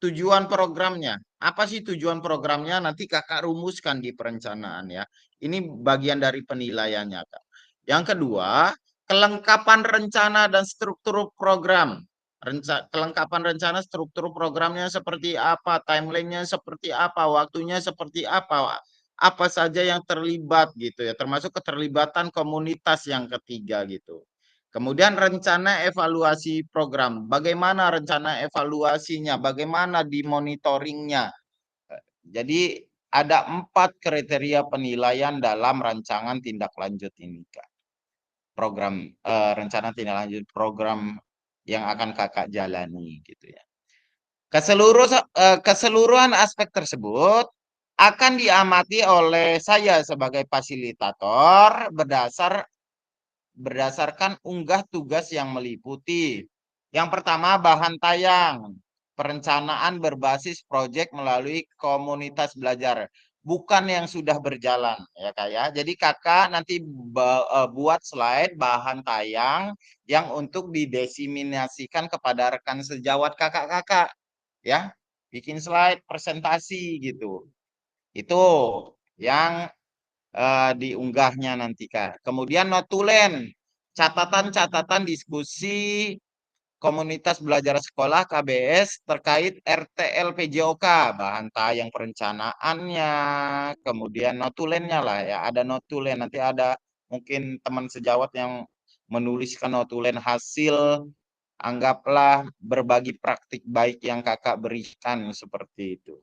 tujuan programnya. Apa sih tujuan programnya? Nanti kakak rumuskan di perencanaan ya. Ini bagian dari penilaiannya, Kak. Yang kedua, kelengkapan rencana dan struktur program. Kelengkapan rencana struktur programnya seperti apa, timelinenya seperti apa, waktunya seperti apa saja yang terlibat gitu ya, termasuk keterlibatan komunitas yang ketiga gitu. Kemudian rencana evaluasi program, bagaimana rencana evaluasinya, bagaimana dimonitoringnya. Jadi ada 4 kriteria penilaian dalam rancangan tindak lanjut ini, Kak. Program rencana tindak lanjut program yang akan Kakak jalani gitu ya. Keseluruhan aspek tersebut akan diamati oleh saya sebagai fasilitator berdasarkan unggah tugas yang meliputi. Yang pertama, bahan tayang. Perencanaan berbasis proyek melalui komunitas belajar. Bukan yang sudah berjalan, ya Kak ya. Jadi Kakak nanti buat slide bahan tayang yang untuk didiseminasikan kepada rekan sejawat kakak-kakak, ya. Bikin slide presentasi gitu. Itu yang diunggahnya nanti Kak. Kemudian notulen, catatan-catatan diskusi komunitas belajar sekolah KBS terkait RTL PJOK, bahan tayang perencanaannya, kemudian notulennya lah ya, ada notulen, nanti ada mungkin teman sejawat yang menuliskan notulen hasil, anggaplah berbagi praktik baik yang kakak berikan seperti itu.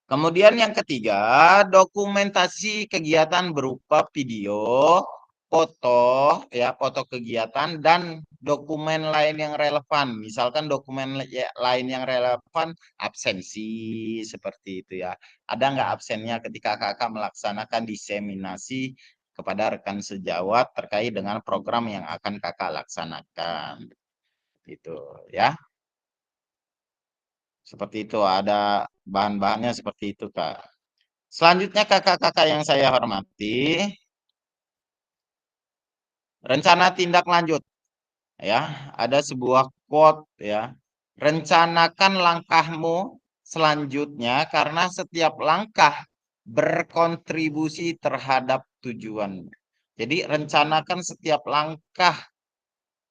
Kemudian yang ketiga, dokumentasi kegiatan berupa video, foto, ya foto kegiatan dan dokumen lain yang relevan. Misalkan dokumen lain yang relevan, absensi seperti itu ya. Ada nggak absennya ketika kakak melaksanakan diseminasi kepada rekan sejawat terkait dengan program yang akan kakak laksanakan, gitu ya. Seperti itu, ada bahan-bahannya seperti itu Kak. Selanjutnya kakak-kakak yang saya hormati, rencana tindak lanjut. Ya, ada sebuah quote ya. Rencanakan langkahmu selanjutnya karena setiap langkah berkontribusi terhadap tujuan. Jadi rencanakan setiap langkah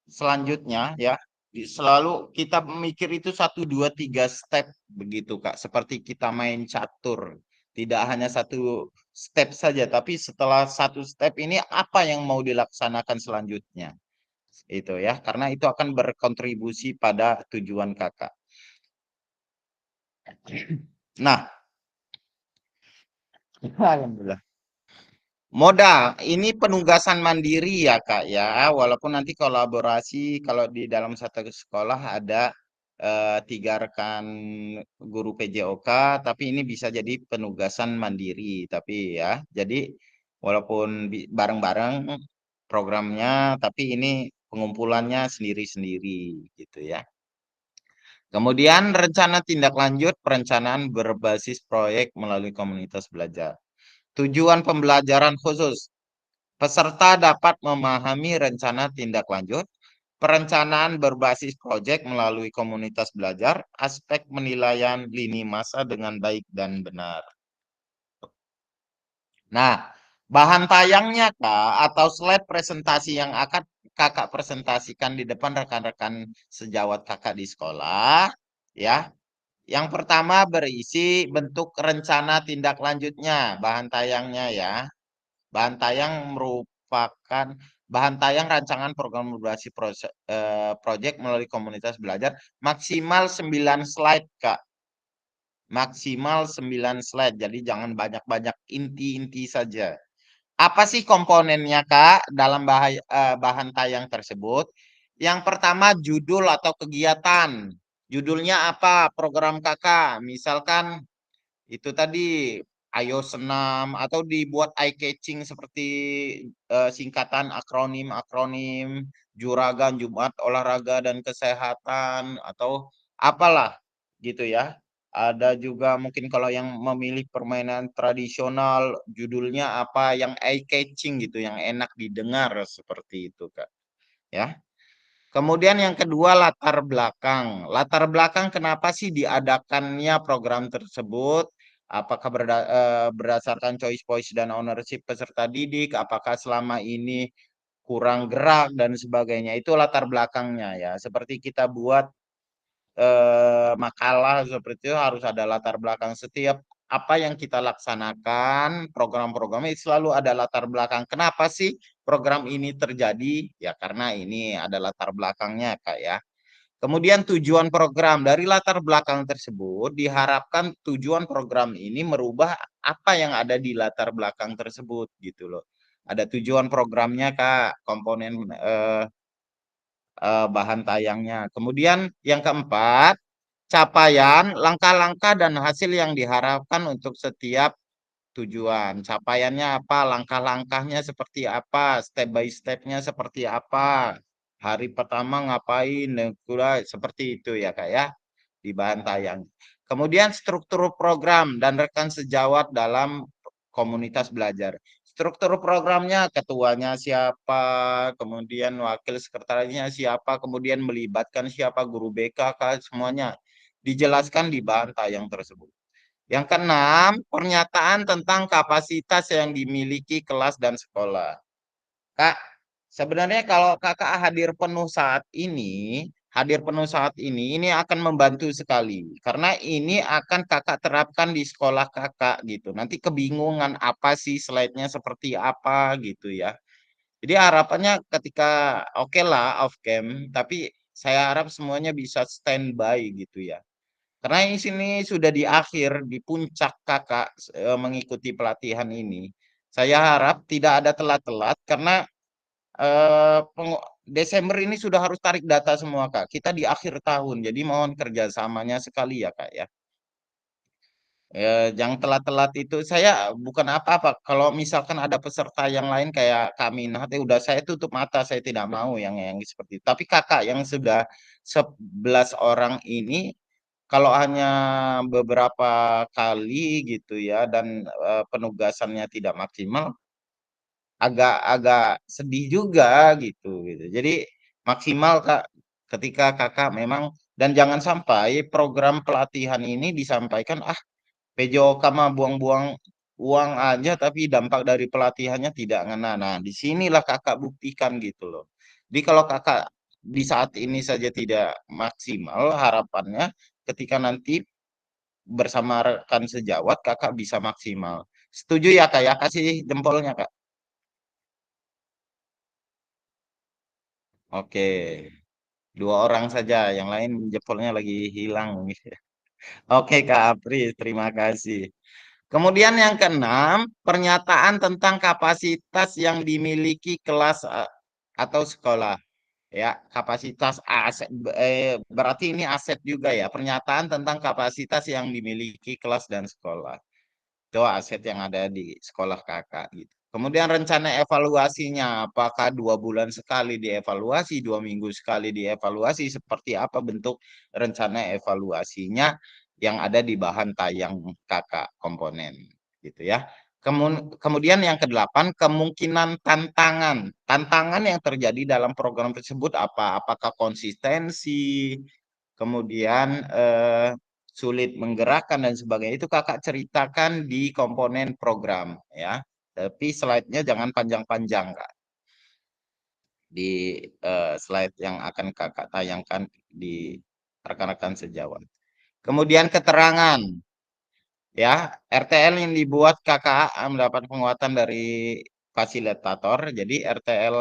selanjutnya ya. Selalu kita mikir itu 1, 2, 3 step begitu Kak. Seperti kita main catur. Tidak hanya 1 step saja, tapi setelah 1 step ini apa yang mau dilaksanakan selanjutnya. Itu ya, karena itu akan berkontribusi pada tujuan kakak. Nah, alhamdulillah. Modal, ini penugasan mandiri ya Kak ya, walaupun nanti kolaborasi kalau di dalam satu sekolah ada 3 rekan guru PJOK, tapi ini bisa jadi penugasan mandiri, tapi ya, jadi walaupun bareng-bareng programnya, tapi ini pengumpulannya sendiri-sendiri gitu ya. Kemudian rencana tindak lanjut perencanaan berbasis proyek melalui komunitas belajar. Tujuan pembelajaran khusus. Peserta dapat memahami rencana tindak lanjut, perencanaan berbasis proyek melalui komunitas belajar, aspek penilaian lini masa dengan baik dan benar. Nah, bahan tayangnya Kak, atau slide presentasi yang akan kakak presentasikan di depan rekan-rekan sejawat kakak di sekolah, ya. Yang pertama berisi bentuk rencana tindak lanjutnya, bahan tayangnya ya. Bahan tayang merupakan bahan tayang rancangan program berbasis proyek melalui komunitas belajar maksimal 9 slide, Kak. Maksimal 9 slide. Jadi jangan banyak-banyak, inti-inti saja. Apa sih komponennya, Kak, dalam bahan tayang tersebut? Yang pertama judul atau kegiatan. Judulnya apa? Program Kakak. Misalkan itu tadi ayo senam atau dibuat eye catching seperti singkatan akronim Juragan Jumat Olahraga dan Kesehatan atau apalah gitu ya. Ada juga mungkin kalau yang memilih permainan tradisional judulnya apa yang eye catching gitu yang enak didengar seperti itu Kak. Ya. Kemudian yang kedua latar belakang. Latar belakang kenapa sih diadakannya program tersebut? Apakah berdasarkan choice voice dan ownership peserta didik? Apakah selama ini kurang gerak dan sebagainya? Itu latar belakangnya ya. Seperti kita buat makalah seperti itu harus ada latar belakang setiap apa yang kita laksanakan program-program itu selalu ada latar belakang. Kenapa sih program ini terjadi? Ya karena ini ada latar belakangnya Kak ya. Kemudian tujuan program, dari latar belakang tersebut diharapkan tujuan program ini merubah apa yang ada di latar belakang tersebut gitu loh. Ada tujuan programnya Kak, komponen bahan tayangnya. Kemudian yang keempat, capaian, langkah-langkah dan hasil yang diharapkan untuk setiap tujuan. Capaiannya apa, langkah-langkahnya seperti apa, step by step-nya seperti apa. Hari pertama ngapain, seperti itu ya Kak ya, di bahan tayang. Kemudian struktur program dan rekan sejawat dalam komunitas belajar. Struktur programnya ketuanya siapa, kemudian wakil sekretarisnya siapa, kemudian melibatkan siapa, guru BK, semuanya dijelaskan di bahan tayang tersebut. Yang keenam, pernyataan tentang kapasitas yang dimiliki kelas dan sekolah. Kak, sebenarnya kalau kakak hadir penuh saat ini akan membantu sekali. Karena ini akan kakak terapkan di sekolah kakak gitu. Nanti kebingungan apa sih slide-nya seperti apa gitu ya. Jadi harapannya ketika oke lah off cam, tapi saya harap semuanya bisa standby gitu ya. Karena di sini sudah di akhir, di puncak kakak mengikuti pelatihan ini. Saya harap tidak ada telat-telat karena Desember ini sudah harus tarik data semua Kak. Kita di akhir tahun, jadi mohon kerjasamanya sekali ya Kak ya. Jangan telat-telat itu saya bukan apa-apa. Kalau misalkan ada peserta yang lain kayak Kak Minat, udah saya tutup mata, saya tidak mau yang seperti itu. Tapi kakak yang sudah 11 orang ini kalau hanya beberapa kali gitu ya dan penugasannya tidak maksimal, agak sedih juga gitu. Jadi maksimal Kak ketika kakak memang dan jangan sampai program pelatihan ini disampaikan PJOK mah buang-buang uang aja tapi dampak dari pelatihannya tidak ngena. Nah, disinilah kakak buktikan gitu loh. Jadi kalau kakak di saat ini saja tidak maksimal, harapannya ketika nanti bersama rekan sejawat kakak bisa maksimal. Setuju ya kak ya? Kasih jempolnya kak. Oke, 2 orang saja, yang lain jempolnya lagi hilang. Oke Kak Apri, terima kasih. Kemudian yang keenam, pernyataan tentang kapasitas yang dimiliki kelas atau sekolah. Ya, kapasitas aset, berarti ini aset juga ya. Pernyataan tentang kapasitas yang dimiliki kelas dan sekolah. Itu aset yang ada di sekolah kakak gitu. Kemudian rencana evaluasinya, apakah 2 bulan sekali dievaluasi, 2 minggu sekali dievaluasi, seperti apa bentuk rencana evaluasinya yang ada di bahan tayang kakak komponen gitu ya. Kemudian yang kedelapan, kemungkinan tantangan. Tantangan yang terjadi dalam program tersebut apa? Apakah konsistensi, kemudian sulit menggerakkan dan sebagainya, itu kakak ceritakan di komponen program ya. Tapi slide-nya jangan panjang-panjang Kak. Di slide yang akan kakak tayangkan di rekan-rekan sejawat. Kemudian keterangan ya, RTL yang dibuat kakak mendapat penguatan dari fasilitator. Jadi RTL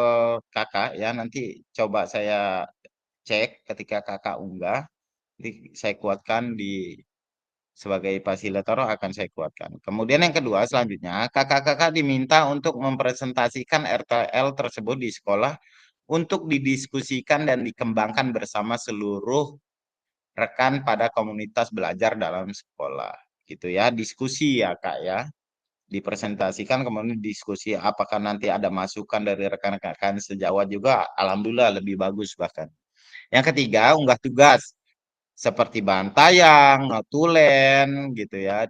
kakak ya nanti coba saya cek ketika kakak unggah. Jadi saya kuatkan sebagai fasilitator akan saya kuatkan. Kemudian yang kedua selanjutnya kakak-kakak diminta untuk mempresentasikan RTL tersebut di sekolah untuk didiskusikan dan dikembangkan bersama seluruh rekan pada komunitas belajar dalam sekolah. Gitu ya, diskusi ya Kak ya. Dipresentasikan kemudian diskusi apakah nanti ada masukan dari rekan-rekan sejawat juga, alhamdulillah lebih bagus bahkan. Yang ketiga, unggah tugas seperti bahan tayang, notulen gitu ya,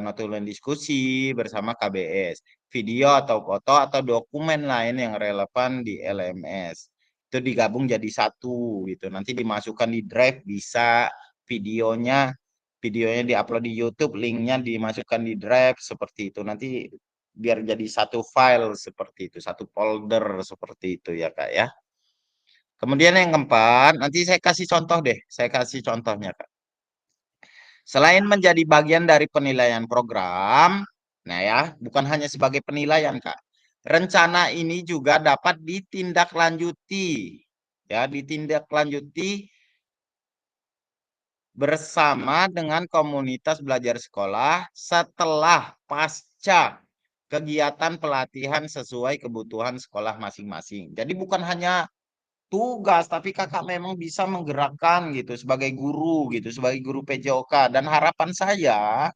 notulen diskusi bersama KBS, video atau foto atau dokumen lain yang relevan di LMS. Itu digabung jadi satu gitu. Nanti dimasukkan di drive bisa, videonya videonya diupload di YouTube, linknya dimasukkan di drive seperti itu. Nanti biar jadi satu file seperti itu, satu folder seperti itu ya Kak ya. Kemudian yang keempat, nanti saya kasih contoh deh, saya kasih contohnya Kak. Selain menjadi bagian dari penilaian program, nah ya, bukan hanya sebagai penilaian Kak. Rencana ini juga dapat ditindaklanjuti. Ya, ditindaklanjuti bersama dengan komunitas belajar sekolah setelah pasca kegiatan pelatihan sesuai kebutuhan sekolah masing-masing. Jadi bukan hanya tugas, tapi kakak memang bisa menggerakkan gitu sebagai guru gitu, sebagai guru PJOK. Dan harapan saya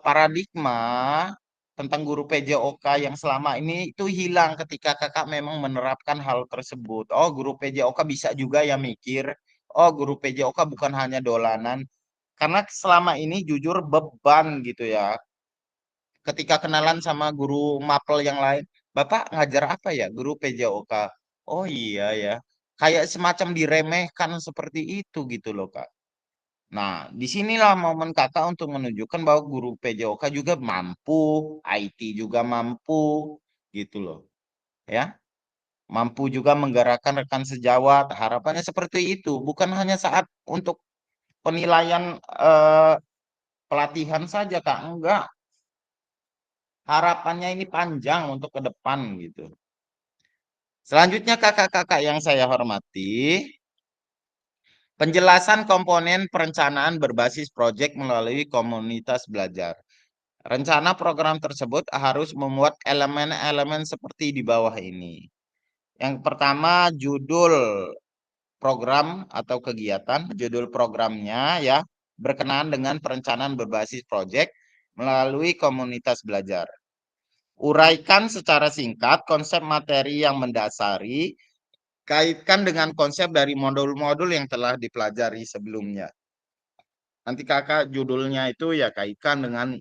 paradigma tentang guru PJOK yang selama ini itu hilang ketika kakak memang menerapkan hal tersebut. Oh, guru PJOK bisa juga ya mikir. Oh, guru PJOK bukan hanya dolanan. Karena selama ini jujur beban gitu ya. Ketika kenalan sama guru mapel yang lain, Bapak ngajar apa ya? Guru PJOK. Oh iya ya. Kayak semacam diremehkan seperti itu gitu loh, Kak. Nah, disinilah momen kakak untuk menunjukkan bahwa guru PJOK juga mampu, IT juga mampu, gitu loh. Ya, mampu juga menggerakkan rekan sejawat. Harapannya seperti itu, bukan hanya saat untuk penilaian pelatihan saja, Kak. Enggak, harapannya ini panjang untuk ke depan gitu. Selanjutnya kakak-kakak yang saya hormati, penjelasan komponen perencanaan berbasis proyek melalui komunitas belajar. Rencana program tersebut harus memuat elemen-elemen seperti di bawah ini. Yang pertama, judul program atau kegiatan, judul programnya ya, berkenaan dengan perencanaan berbasis proyek melalui komunitas belajar. Uraikan secara singkat konsep materi yang mendasari, kaitkan dengan konsep dari modul-modul yang telah dipelajari sebelumnya. Nanti kakak judulnya itu ya kaitkan dengan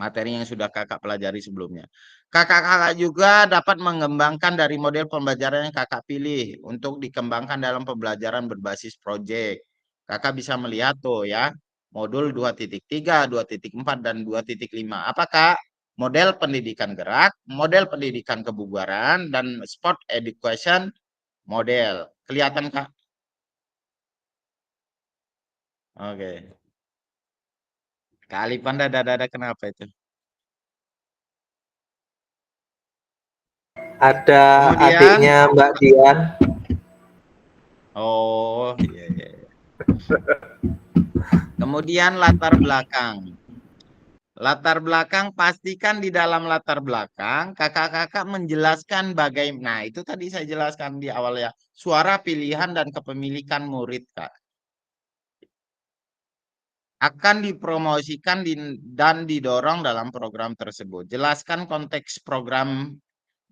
materi yang sudah kakak pelajari sebelumnya. Kakak-kakak juga dapat mengembangkan dari model pembelajaran yang kakak pilih untuk dikembangkan dalam pembelajaran berbasis proyek. Kakak bisa melihat tuh ya, modul 2.3, 2.4, dan 2.5. Apakah model pendidikan gerak, model pendidikan kebugaran, dan sport education model. Kelihatan, Kak? Oke. Kak Alifan dada kenapa itu? Ada Kemudian, adiknya Mbak Dian. oh iya, iya. Kemudian latar belakang. Latar belakang, pastikan di dalam latar belakang kakak-kakak menjelaskan bagaimana. Nah, itu tadi saya jelaskan di awal ya. Suara pilihan dan kepemilikan murid, Kak. Akan dipromosikan dan didorong dalam program tersebut. Jelaskan konteks program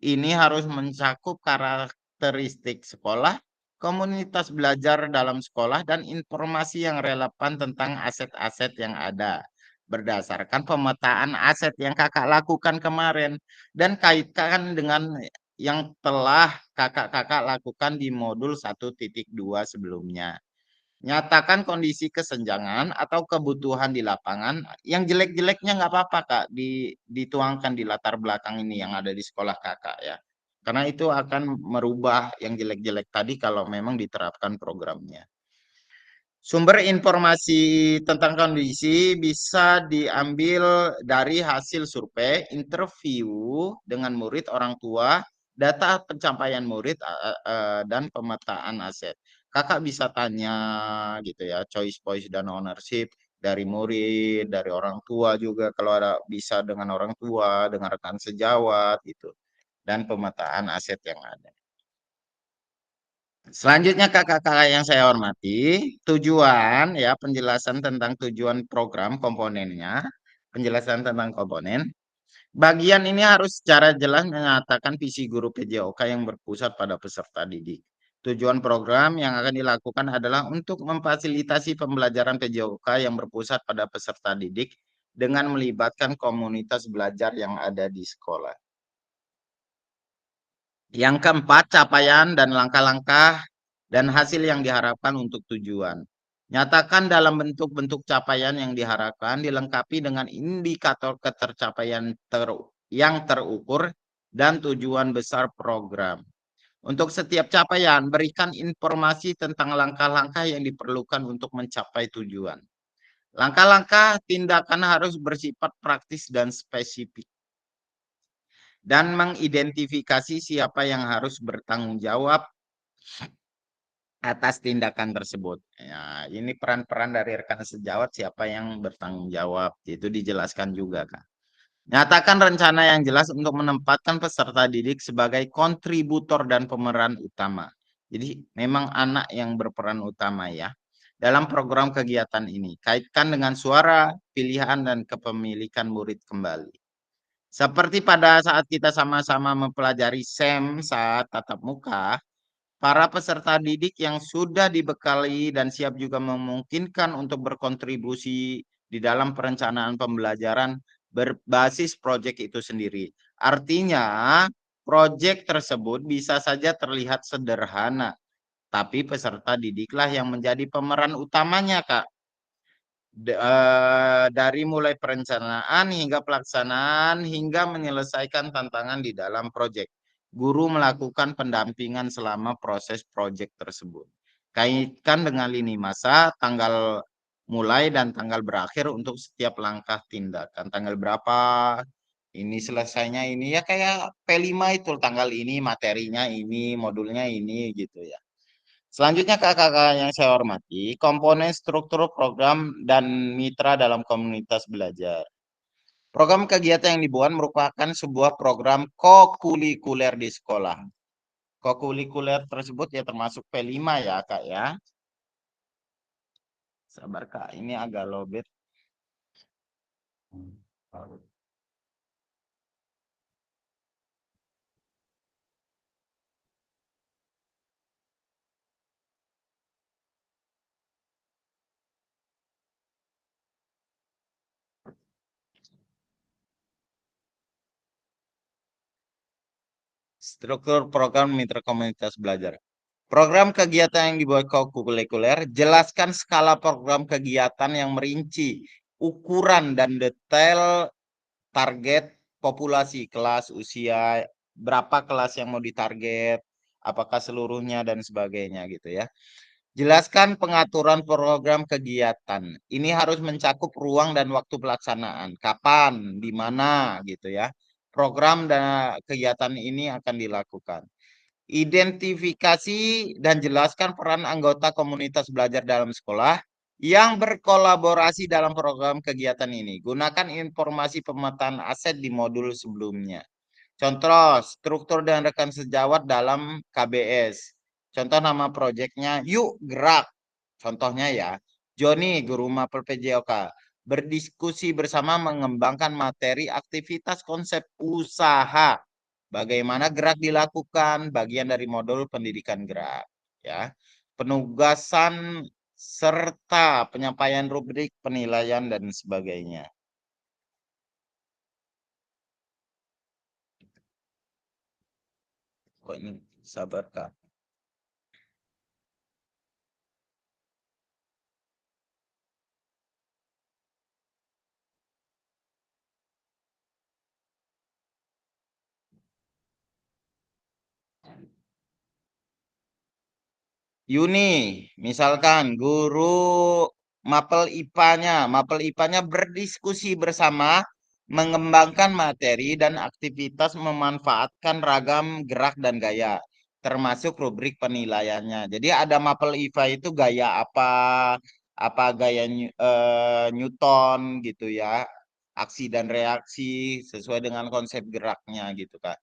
ini harus mencakup karakteristik sekolah, komunitas belajar dalam sekolah, dan informasi yang relevan tentang aset-aset yang ada. Berdasarkan pemetaan aset yang kakak lakukan kemarin. Dan kaitkan dengan yang telah kakak-kakak lakukan di modul 1.2 sebelumnya. Nyatakan kondisi kesenjangan atau kebutuhan di lapangan. Yang jelek-jeleknya nggak apa-apa, Kak, dituangkan di latar belakang ini yang ada di sekolah kakak ya. Karena itu akan merubah yang jelek-jelek tadi kalau memang diterapkan programnya. Sumber informasi tentang kondisi bisa diambil dari hasil survei, interview dengan murid, orang tua, data pencapaian murid, dan pemetaan aset. Kakak bisa tanya gitu ya, choice, voice, dan ownership dari murid, dari orang tua juga kalau ada, bisa dengan orang tua, dengan rekan sejawat gitu, dan pemetaan aset yang ada. Selanjutnya kakak-kakak yang saya hormati, tujuan ya, penjelasan tentang tujuan program komponennya, penjelasan tentang komponen. Bagian ini harus secara jelas menyatakan visi guru PJOK yang berpusat pada peserta didik. Tujuan program yang akan dilakukan adalah untuk memfasilitasi pembelajaran PJOK yang berpusat pada peserta didik dengan melibatkan komunitas belajar yang ada di sekolah. Yang keempat, capaian dan langkah-langkah dan hasil yang diharapkan untuk tujuan. Nyatakan dalam bentuk-bentuk capaian yang diharapkan, dilengkapi dengan indikator ketercapaian yang terukur dan tujuan besar program. Untuk setiap capaian, berikan informasi tentang langkah-langkah yang diperlukan untuk mencapai tujuan. Langkah-langkah tindakan harus bersifat praktis dan spesifik, dan mengidentifikasi siapa yang harus bertanggung jawab atas tindakan tersebut. Ya, ini peran-peran dari rekan sejawat siapa yang bertanggung jawab. Itu dijelaskan juga, Kak. Nyatakan rencana yang jelas untuk menempatkan peserta didik sebagai kontributor dan pemeran utama. Jadi memang anak yang berperan utama ya dalam program kegiatan ini. Kaitkan dengan suara, pilihan, dan kepemilikan murid kembali. Seperti pada saat kita sama-sama mempelajari SEM saat tatap muka, para peserta didik yang sudah dibekali dan siap juga memungkinkan untuk berkontribusi di dalam perencanaan pembelajaran berbasis proyek itu sendiri. Artinya, proyek tersebut bisa saja terlihat sederhana, tapi peserta didiklah yang menjadi pemeran utamanya, Kak. Dari mulai perencanaan hingga pelaksanaan hingga menyelesaikan tantangan di dalam proyek. Guru melakukan pendampingan selama proses proyek tersebut. Kaitkan dengan lini masa, tanggal mulai dan tanggal berakhir untuk setiap langkah tindakan. Tanggal berapa ini selesainya ini ya kayak P5 itu tanggal ini materinya ini modulnya ini gitu ya. Selanjutnya kakak-kakak yang saya hormati, komponen struktur program dan mitra dalam komunitas belajar. Program kegiatan yang dibuat merupakan sebuah program kokurikuler di sekolah. Kokurikuler tersebut ya termasuk P5 ya kak ya. Sabar kak, ini agak lobet. Struktur program mitra komunitas belajar. Program kegiatan yang dibuat kokurikuler, jelaskan skala program kegiatan yang merinci ukuran dan detail target populasi kelas usia, berapa kelas yang mau ditarget, apakah seluruhnya dan sebagainya gitu ya. Jelaskan pengaturan program kegiatan. Ini harus mencakup ruang dan waktu pelaksanaan. Kapan, di mana gitu ya. Program dan kegiatan ini akan dilakukan. Identifikasi dan jelaskan peran anggota komunitas belajar dalam sekolah yang berkolaborasi dalam program kegiatan ini. Gunakan informasi pemetaan aset di modul sebelumnya. Contoh, struktur dan rekan sejawat dalam KBS. Contoh nama proyeknya, Yuk Gerak. Contohnya ya, Joni, Guru Mapel PJOK, berdiskusi bersama mengembangkan materi aktivitas konsep usaha. Bagaimana gerak dilakukan, bagian dari modul pendidikan gerak. Ya, penugasan serta penyampaian rubrik penilaian dan sebagainya. Kok ini sabar kak. Yuni, misalkan guru mapel IPA-nya berdiskusi bersama mengembangkan materi dan aktivitas memanfaatkan ragam gerak dan gaya, termasuk rubrik penilaiannya. Jadi ada mapel IPA itu gaya apa gaya Newton gitu ya, aksi dan reaksi sesuai dengan konsep geraknya gitu Kak.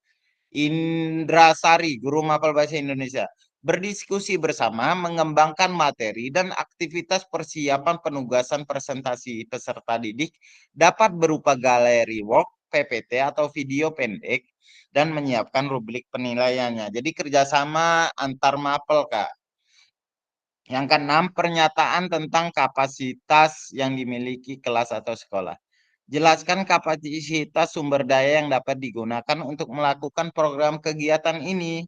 Indrasari, guru mapel bahasa Indonesia, berdiskusi bersama mengembangkan materi dan aktivitas persiapan penugasan presentasi peserta didik dapat berupa galeri work, PPT atau video pendek dan menyiapkan rubrik penilaiannya. Jadi kerjasama antar mapel Kak. Yang keenam, pernyataan tentang kapasitas yang dimiliki kelas atau sekolah. Jelaskan kapasitas sumber daya yang dapat digunakan untuk melakukan program kegiatan ini.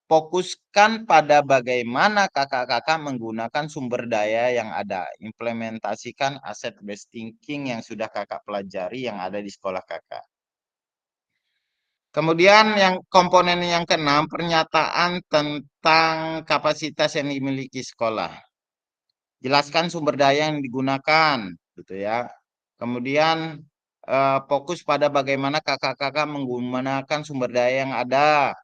Fokuskan pada bagaimana kakak-kakak menggunakan sumber daya yang ada. Implementasikan asset based thinking yang sudah kakak pelajari yang ada di sekolah kakak. Kemudian yang komponen yang keenam, pernyataan tentang kapasitas yang dimiliki sekolah. Jelaskan sumber daya yang digunakan, gitu ya. Kemudian fokus pada bagaimana kakak-kakak menggunakan sumber daya yang ada.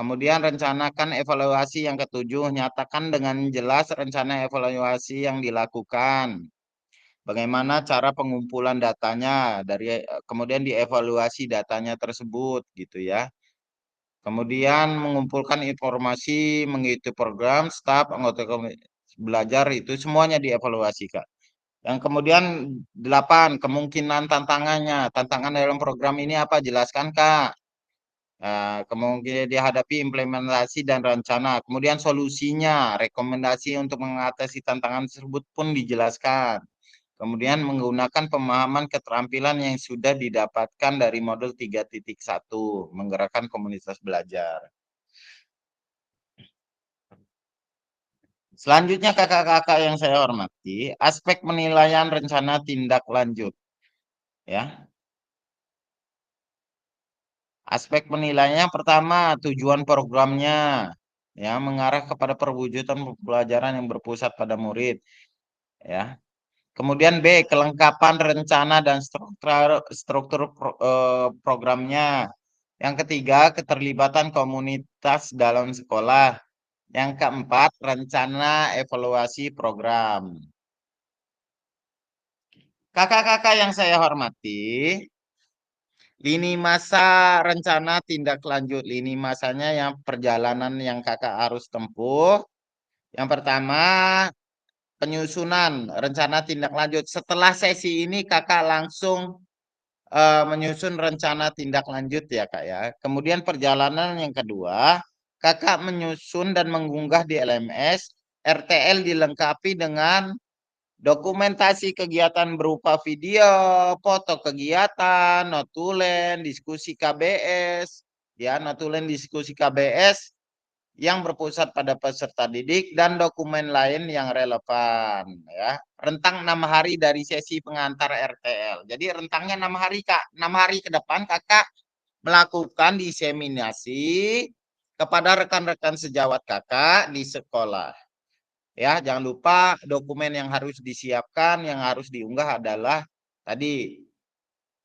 Kemudian rencanakan evaluasi yang ketujuh, nyatakan dengan jelas rencana evaluasi yang dilakukan. Bagaimana cara pengumpulan datanya kemudian dievaluasi datanya tersebut gitu ya. Kemudian mengumpulkan informasi mengikuti program, staf, anggota belajar itu semuanya dievaluasi, Kak. Yang kemudian 8, kemungkinan tantangannya. Tantangan dalam program ini apa? Jelaskan, Kak. Kemungkinan dihadapi implementasi dan rencana. Kemudian solusinya, rekomendasi untuk mengatasi tantangan tersebut pun dijelaskan. Kemudian menggunakan pemahaman keterampilan yang sudah didapatkan dari modul 3.1, menggerakkan komunitas belajar. Selanjutnya kakak-kakak yang saya hormati, aspek penilaian rencana tindak lanjut. Ya. Aspek penilaiannya pertama, tujuan programnya. Ya, mengarah kepada perwujudan pembelajaran yang berpusat pada murid. Ya. Kemudian B, kelengkapan rencana dan struktur programnya. Yang ketiga, keterlibatan komunitas dalam sekolah. Yang keempat, rencana evaluasi program. Kakak-kakak yang saya hormati, lini masa rencana tindak lanjut. Lini masanya yang perjalanan yang kakak harus tempuh. Yang pertama, penyusunan rencana tindak lanjut. Setelah sesi ini kakak langsung menyusun rencana tindak lanjut ya kak ya. Kemudian perjalanan yang kedua, kakak menyusun dan mengunggah di LMS. RTL dilengkapi dengan dokumentasi kegiatan berupa video, foto kegiatan, notulen, diskusi KBS, ya notulen diskusi KBS yang berpusat pada peserta didik dan dokumen lain yang relevan ya. Rentang 6 hari dari sesi pengantar RTL. Jadi rentangnya 6 hari Kak. 6 hari ke depan Kakak melakukan diseminasi kepada rekan-rekan sejawat Kakak di sekolah. Ya, jangan lupa dokumen yang harus disiapkan, yang harus diunggah adalah tadi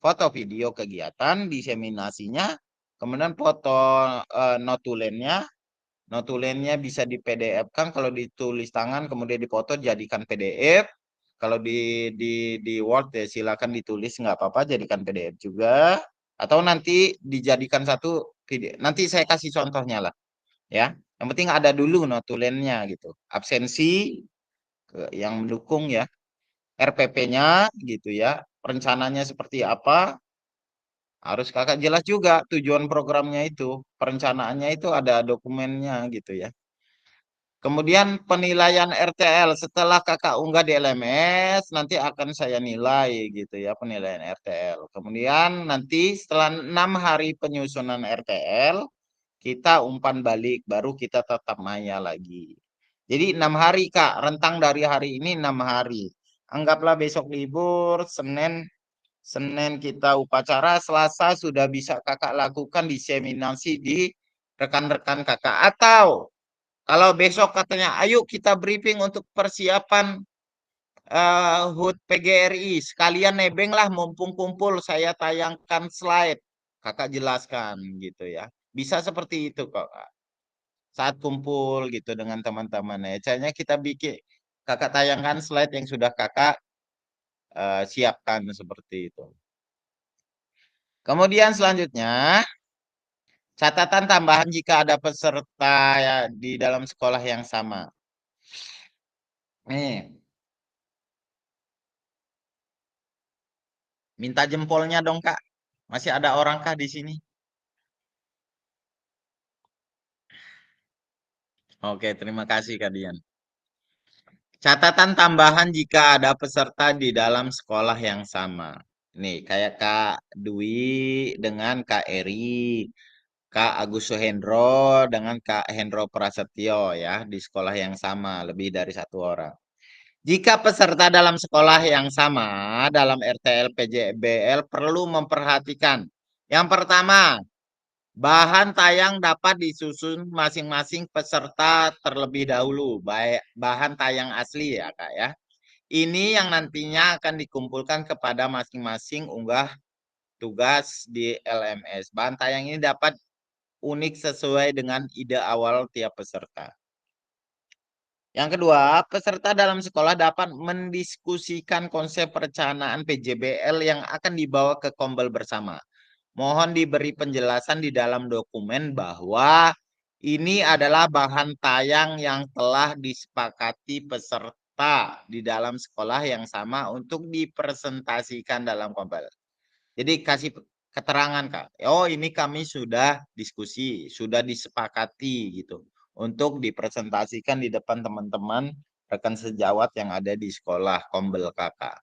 foto video kegiatan, diseminasinya, kemudian foto notulennya. Notulennya bisa di PDF-kan, kalau ditulis tangan kemudian dipoto jadikan PDF. Kalau di Word ya silakan ditulis nggak apa-apa jadikan PDF juga. Atau nanti dijadikan satu video. Nanti saya kasih contohnya lah. Ya, yang penting ada dulu notulennya gitu. Absensi yang mendukung ya. RPP-nya gitu ya. Rencananya seperti apa? Harus kakak jelas juga tujuan programnya itu. Perencanaannya itu ada dokumennya gitu ya. Kemudian penilaian RTL setelah kakak unggah di LMS nanti akan saya nilai gitu ya penilaian RTL. Kemudian nanti setelah 6 hari penyusunan RTL kita umpan balik baru kita tatap maya lagi. Jadi 6 hari Kak, rentang dari hari ini 6 hari. Anggaplah besok libur, Senin kita upacara, Selasa sudah bisa kakak lakukan diseminasi di rekan-rekan kakak. Atau kalau besok katanya, ayo kita briefing untuk persiapan HUT PGRI. Sekalian nebeng lah, mumpung kumpul, saya tayangkan slide. Kakak jelaskan gitu ya. Bisa seperti itu kok, Kak. Saat kumpul gitu dengan teman-teman. Ya, caranya kita bikin, kakak tayangkan slide yang sudah kakak siapkan seperti itu. Kemudian selanjutnya, catatan tambahan jika ada peserta ya, di dalam sekolah yang sama. Nih, minta jempolnya dong Kak. Masih ada orangkah di sini? Oke, terima kasih Kak Dian. Catatan tambahan jika ada peserta di dalam sekolah yang sama. Nih, kayak Kak Dwi dengan Kak Eri, Kak Agus Suhendro dengan Kak Hendro Prasetyo ya, di sekolah yang sama, lebih dari 1 orang. Jika peserta dalam sekolah yang sama dalam RTL PJBL perlu memperhatikan. Yang pertama, bahan tayang dapat disusun masing-masing peserta terlebih dahulu, baik bahan tayang asli ya Kak ya. Ini yang nantinya akan dikumpulkan kepada masing-masing unggah tugas di LMS. Bahan tayang ini dapat unik sesuai dengan ide awal tiap peserta. Yang kedua, peserta dalam sekolah dapat mendiskusikan konsep perencanaan PJBL yang akan dibawa ke Kombel bersama. Mohon diberi penjelasan di dalam dokumen bahwa ini adalah bahan tayang yang telah disepakati peserta di dalam sekolah yang sama untuk dipresentasikan dalam Kombel. Jadi kasih keterangan, Kak. Oh, ini kami sudah diskusi, sudah disepakati gitu untuk dipresentasikan di depan teman-teman rekan sejawat yang ada di sekolah Kombel Kakak.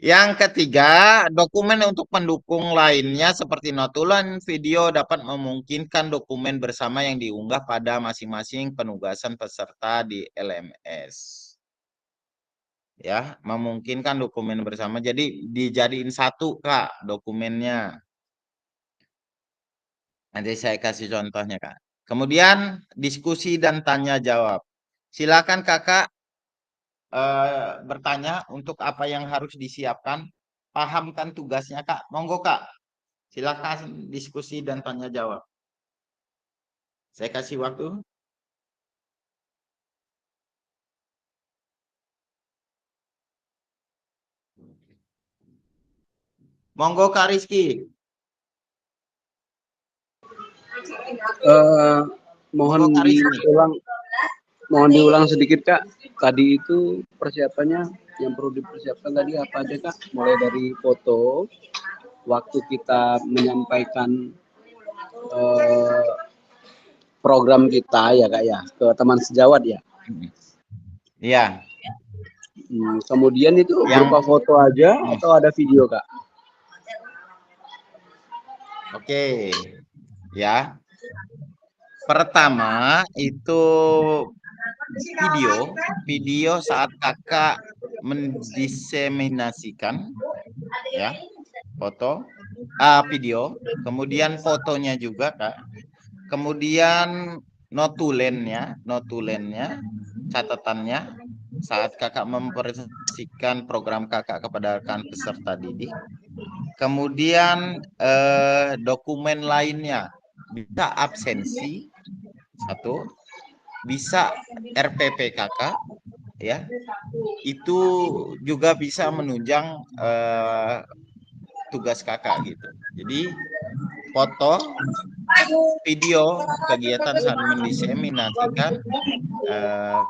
Yang ketiga, dokumen untuk pendukung lainnya seperti notulen video dapat memungkinkan dokumen bersama yang diunggah pada masing-masing penugasan peserta di LMS. Ya, memungkinkan dokumen bersama. Jadi dijadiin satu, Kak, dokumennya. Nanti saya kasih contohnya, Kak. Kemudian diskusi dan tanya jawab. Silakan Kakak bertanya untuk apa yang harus disiapkan. Pahamkan tugasnya, Kak. Monggo, Kak. Silakan diskusi dan tanya jawab. Saya kasih waktu. Monggo, Kak Rizky. Mohon Monggo, Kak Rizky. diulang sedikit, Kak. Tadi itu persiapannya yang perlu dipersiapkan tadi apa aja, Kak? Mulai dari foto, waktu kita menyampaikan program kita ya, Kak, ya, ke teman sejawat ya. Iya. Kemudian itu berupa foto aja atau ada video, Kak? Oke. Ya. Pertama itu video saat Kakak mendiseminasikan ya, video, kemudian fotonya juga, Kak. Kemudian notulennya, catatannya saat Kakak mempresentasikan program Kakak kepada rekan peserta didik. Kemudian dokumen lainnya bisa absensi satu, bisa RPP Kakak ya. Itu juga bisa menunjang tugas Kakak gitu. Jadi foto, video kegiatan saat mendiseminasikan,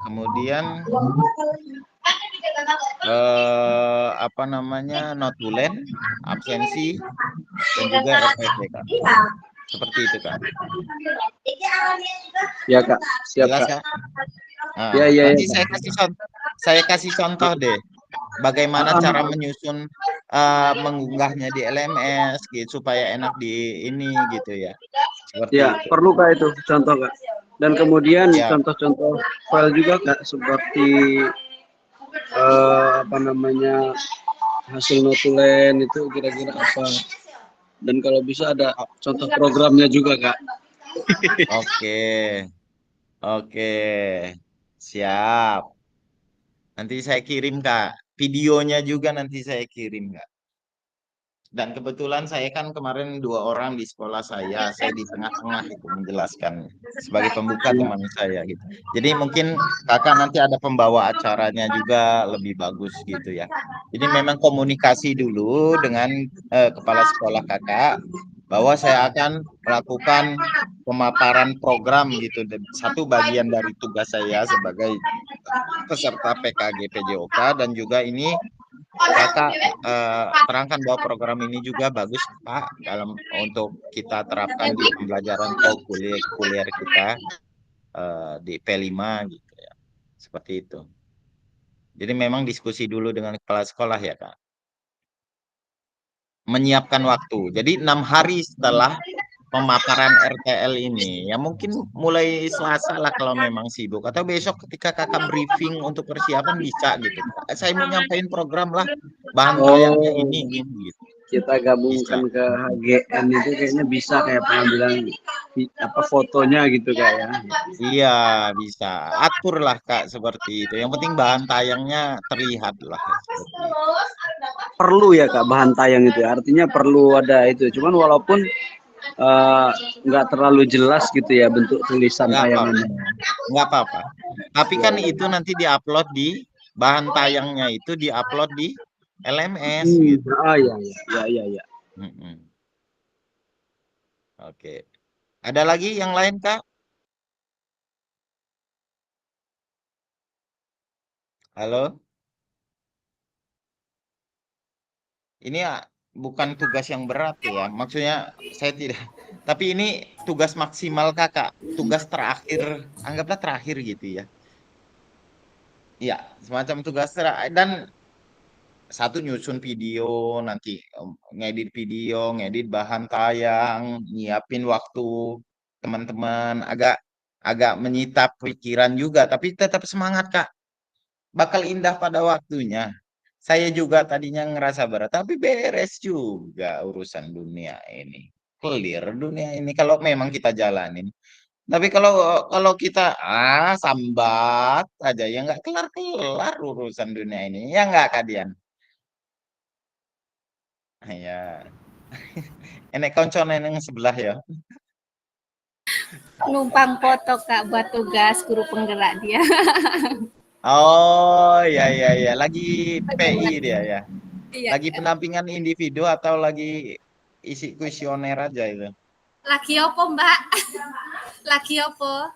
kemudian notulen, absensi, dan juga RPP, Kak. Seperti itu, Kak. Ya, Kak. Siap, Jelas, Kak. Nah, Ya. nanti saya kasih contoh deh bagaimana cara menyusun mengunggahnya di LMS gitu supaya enak di ini gitu ya. Seperti ya, itu. perlu, Kak, itu contoh, Kak. Dan kemudian Ya. contoh-contoh file juga, Kak, seperti hasil notulen itu kira-kira apa. Dan kalau bisa ada contoh programnya juga, Kak. Oke. Siap. Nanti saya kirim, Kak. Videonya juga nanti saya kirim, Kak. Dan kebetulan saya kan kemarin 2 orang di sekolah saya di tengah-tengah itu menjelaskan sebagai pembuka teman saya gitu. Jadi mungkin Kakak nanti ada pembawa acaranya juga lebih bagus gitu ya. Jadi memang komunikasi dulu dengan kepala sekolah Kakak bahwa saya akan melakukan pemaparan program gitu. Satu bagian dari tugas saya sebagai peserta PKG PJOK dan juga ini Kakak terangkan bahwa program ini juga bagus, Pak, untuk kita terapkan di pembelajaran kuliah kita di P5 gitu ya. Seperti itu. Jadi memang diskusi dulu dengan kepala sekolah ya, Kak. Menyiapkan waktu. Jadi 6 hari setelah pemaparan RTL ini, ya mungkin mulai Selasa lah kalau memang sibuk, atau besok ketika Kakak briefing untuk persiapan bisa gitu. Saya mau nyampein program lah, bahan tayangnya ini gitu. Kita gabungkan ke HGN itu kayaknya bisa kayak pengambilan fotonya gitu, Kak, ya. Iya, bisa. Atur lah, Kak, seperti itu. Yang penting bahan tayangnya terlihat lah. Perlu ya, Kak, bahan tayang itu. Artinya perlu ada itu. Cuman walaupun nggak terlalu jelas gitu ya bentuk tulisan Nggak apa-apa. tayangannya. Nggak apa-apa. Tapi kan itu nanti diupload di bahan tayangnya itu diupload di LMS gitu. Oh iya iya iya. Mm-mm. Oke. Ada lagi yang lain, Kak? Halo? Ini bukan tugas yang berat ya. Maksudnya saya tidak. Tapi ini tugas maksimal Kakak. Tugas terakhir. Anggaplah terakhir gitu ya. Iya, semacam tugas terakhir. Dan satu nyusun video, nanti ngedit video, ngedit bahan tayang, nyiapin waktu teman-teman. Agak menyita pikiran juga. Tapi tetap semangat, Kak. Bakal indah pada waktunya. Saya juga tadinya ngerasa berat, tapi beres juga urusan dunia ini. Clear dunia ini kalau memang kita jalanin. Tapi kalau kalau kita sambat aja ya nggak kelar-kelar urusan dunia ini. Ya nggak Kadian? Ya. Enek konconen yang sebelah ya. Numpang foto Kak buat tugas guru penggerak dia. Oh ya lagi PI dia ya. Iya. Lagi pendampingan individu atau lagi isi kuesioner aja itu? Lagi opo Mbak? Lagi opo?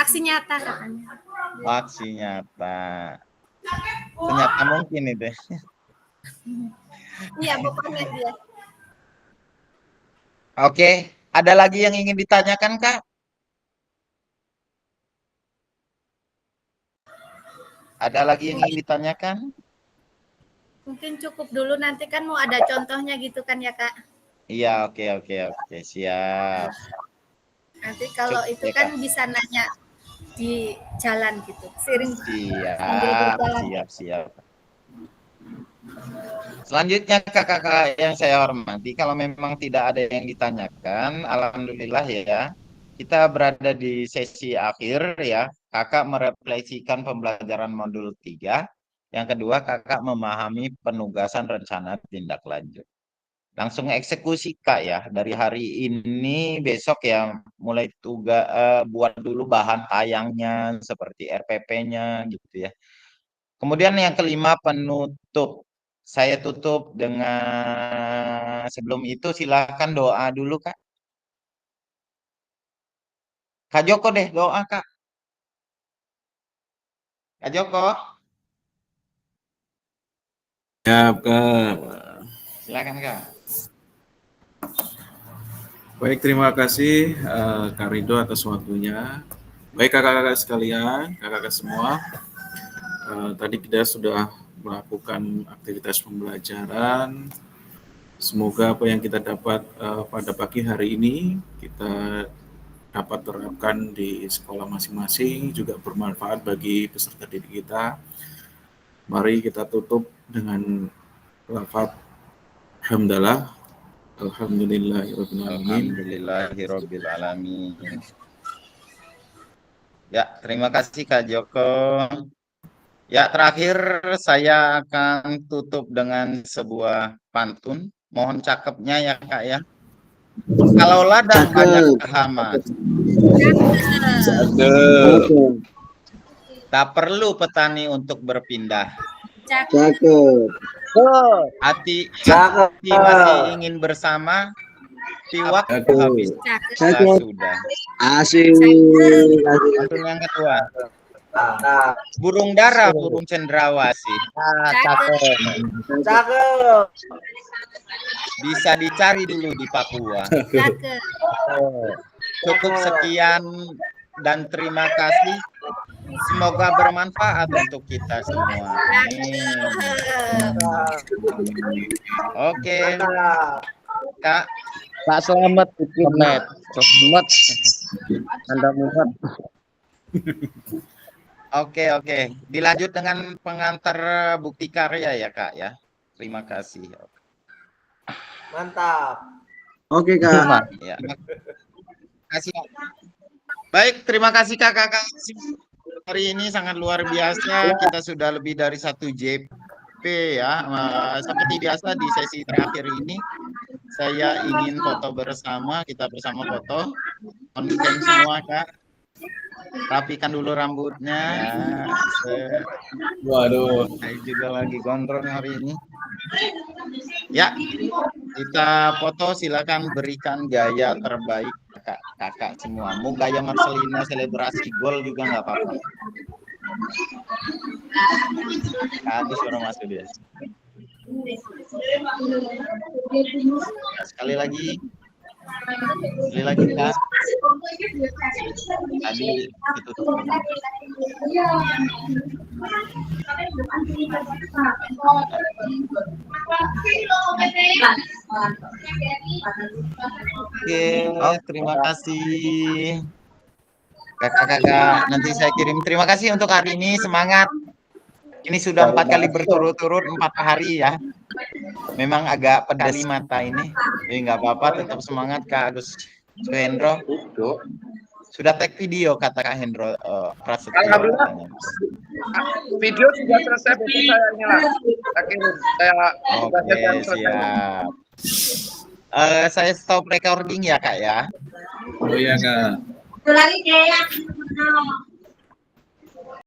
Aksi nyata katanya. Aksi nyata. Ternyata mungkin itu. Iya, pokoknya dia. Oke, ada lagi yang ingin ditanyakan, Kak? Ada lagi yang ingin ditanyakan? Mungkin cukup dulu, nanti kan mau ada contohnya gitu kan ya Kak. Iya, oke, siap. Nanti kalau Cukup itu ya, kan Kak. bisa nanya di jalan gitu, sering sambil berjalan. Siap. Selanjutnya kakak-kakak yang saya hormati, kalau memang tidak ada yang ditanyakan, alhamdulillah ya, kita berada di sesi akhir ya. Kakak merefleksikan pembelajaran modul 3. Yang kedua, kakak memahami penugasan rencana tindak lanjut. Langsung eksekusi Kak ya. Dari hari ini besok ya mulai buat dulu bahan tayangnya seperti RPP-nya gitu ya. Kemudian yang kelima penutup. Saya tutup dengan sebelum itu silakan doa dulu Kak. Kak Joko deh doa Kak. Kak Joko, Ya, Kak. silakan Kak. Baik, terima kasih Kak Rido atas waktunya. Baik kakak-kakak sekalian, kakak-kakak semua, tadi kita sudah melakukan aktivitas pembelajaran. Semoga apa yang kita dapat pada pagi hari ini kita dapat terapkan di sekolah masing-masing, juga bermanfaat bagi peserta didik kita. Mari kita tutup dengan lafaz hamdalah. Alhamdulillahirabbil alamin. Ya, terima kasih Kak Joko. Ya, terakhir saya akan tutup dengan sebuah pantun. Mohon cakepnya ya Kak ya. Kalau ladang banyak hama, tak perlu petani untuk berpindah. Cakep. Hati masih ingin bersama, waktu habis sudah. Asik. Pantun yang kedua. Burung dara, burung cendrawasih. Cakep. Bisa dicari dulu di Papua. Cakep. Cukup sekian dan terima kasih. Semoga bermanfaat untuk kita semua. Amin. Oke. Kak. Pak selamat Net. Selamat. Anda muhat. Oke. Dilanjut dengan pengantar bukti karya ya Kak ya. Terima kasih. Mantap. Oke Kak. Ya. Terima kasih. Baik, terima kasih kakak-kakak. Hari ini sangat luar biasa. Kita sudah lebih dari 1 JP ya. Seperti biasa di sesi terakhir ini saya ingin foto bersama, kita bersama foto. Konsen semua Kak. Rapikan dulu rambutnya. Waduh. Saya juga lagi gondrong hari ini. Ya, kita foto, silakan berikan gaya terbaik kakak semua. Mau gaya Marcelino selebrasi gol juga nggak apa-apa. Ada suara masuk dia. Sekali lagi Kak. Tadi ditutup. Oke, terima kasih kakak-kakak. Nanti saya kirim. Terima kasih untuk hari ini, semangat. Ini sudah 4 kali berturut-turut 4 hari ya. Memang agak pedas mata ini. Nggak apa-apa, tetap semangat Kak Agus Hendro. Sudah tag video kata Kak Hendro Prasetyo. Alhamdulillah. Video sudah selesai, besok saya inilah. Oke, siap. Saya stop recording ya Kak ya. Oh iya Kak. Satu lagi kayak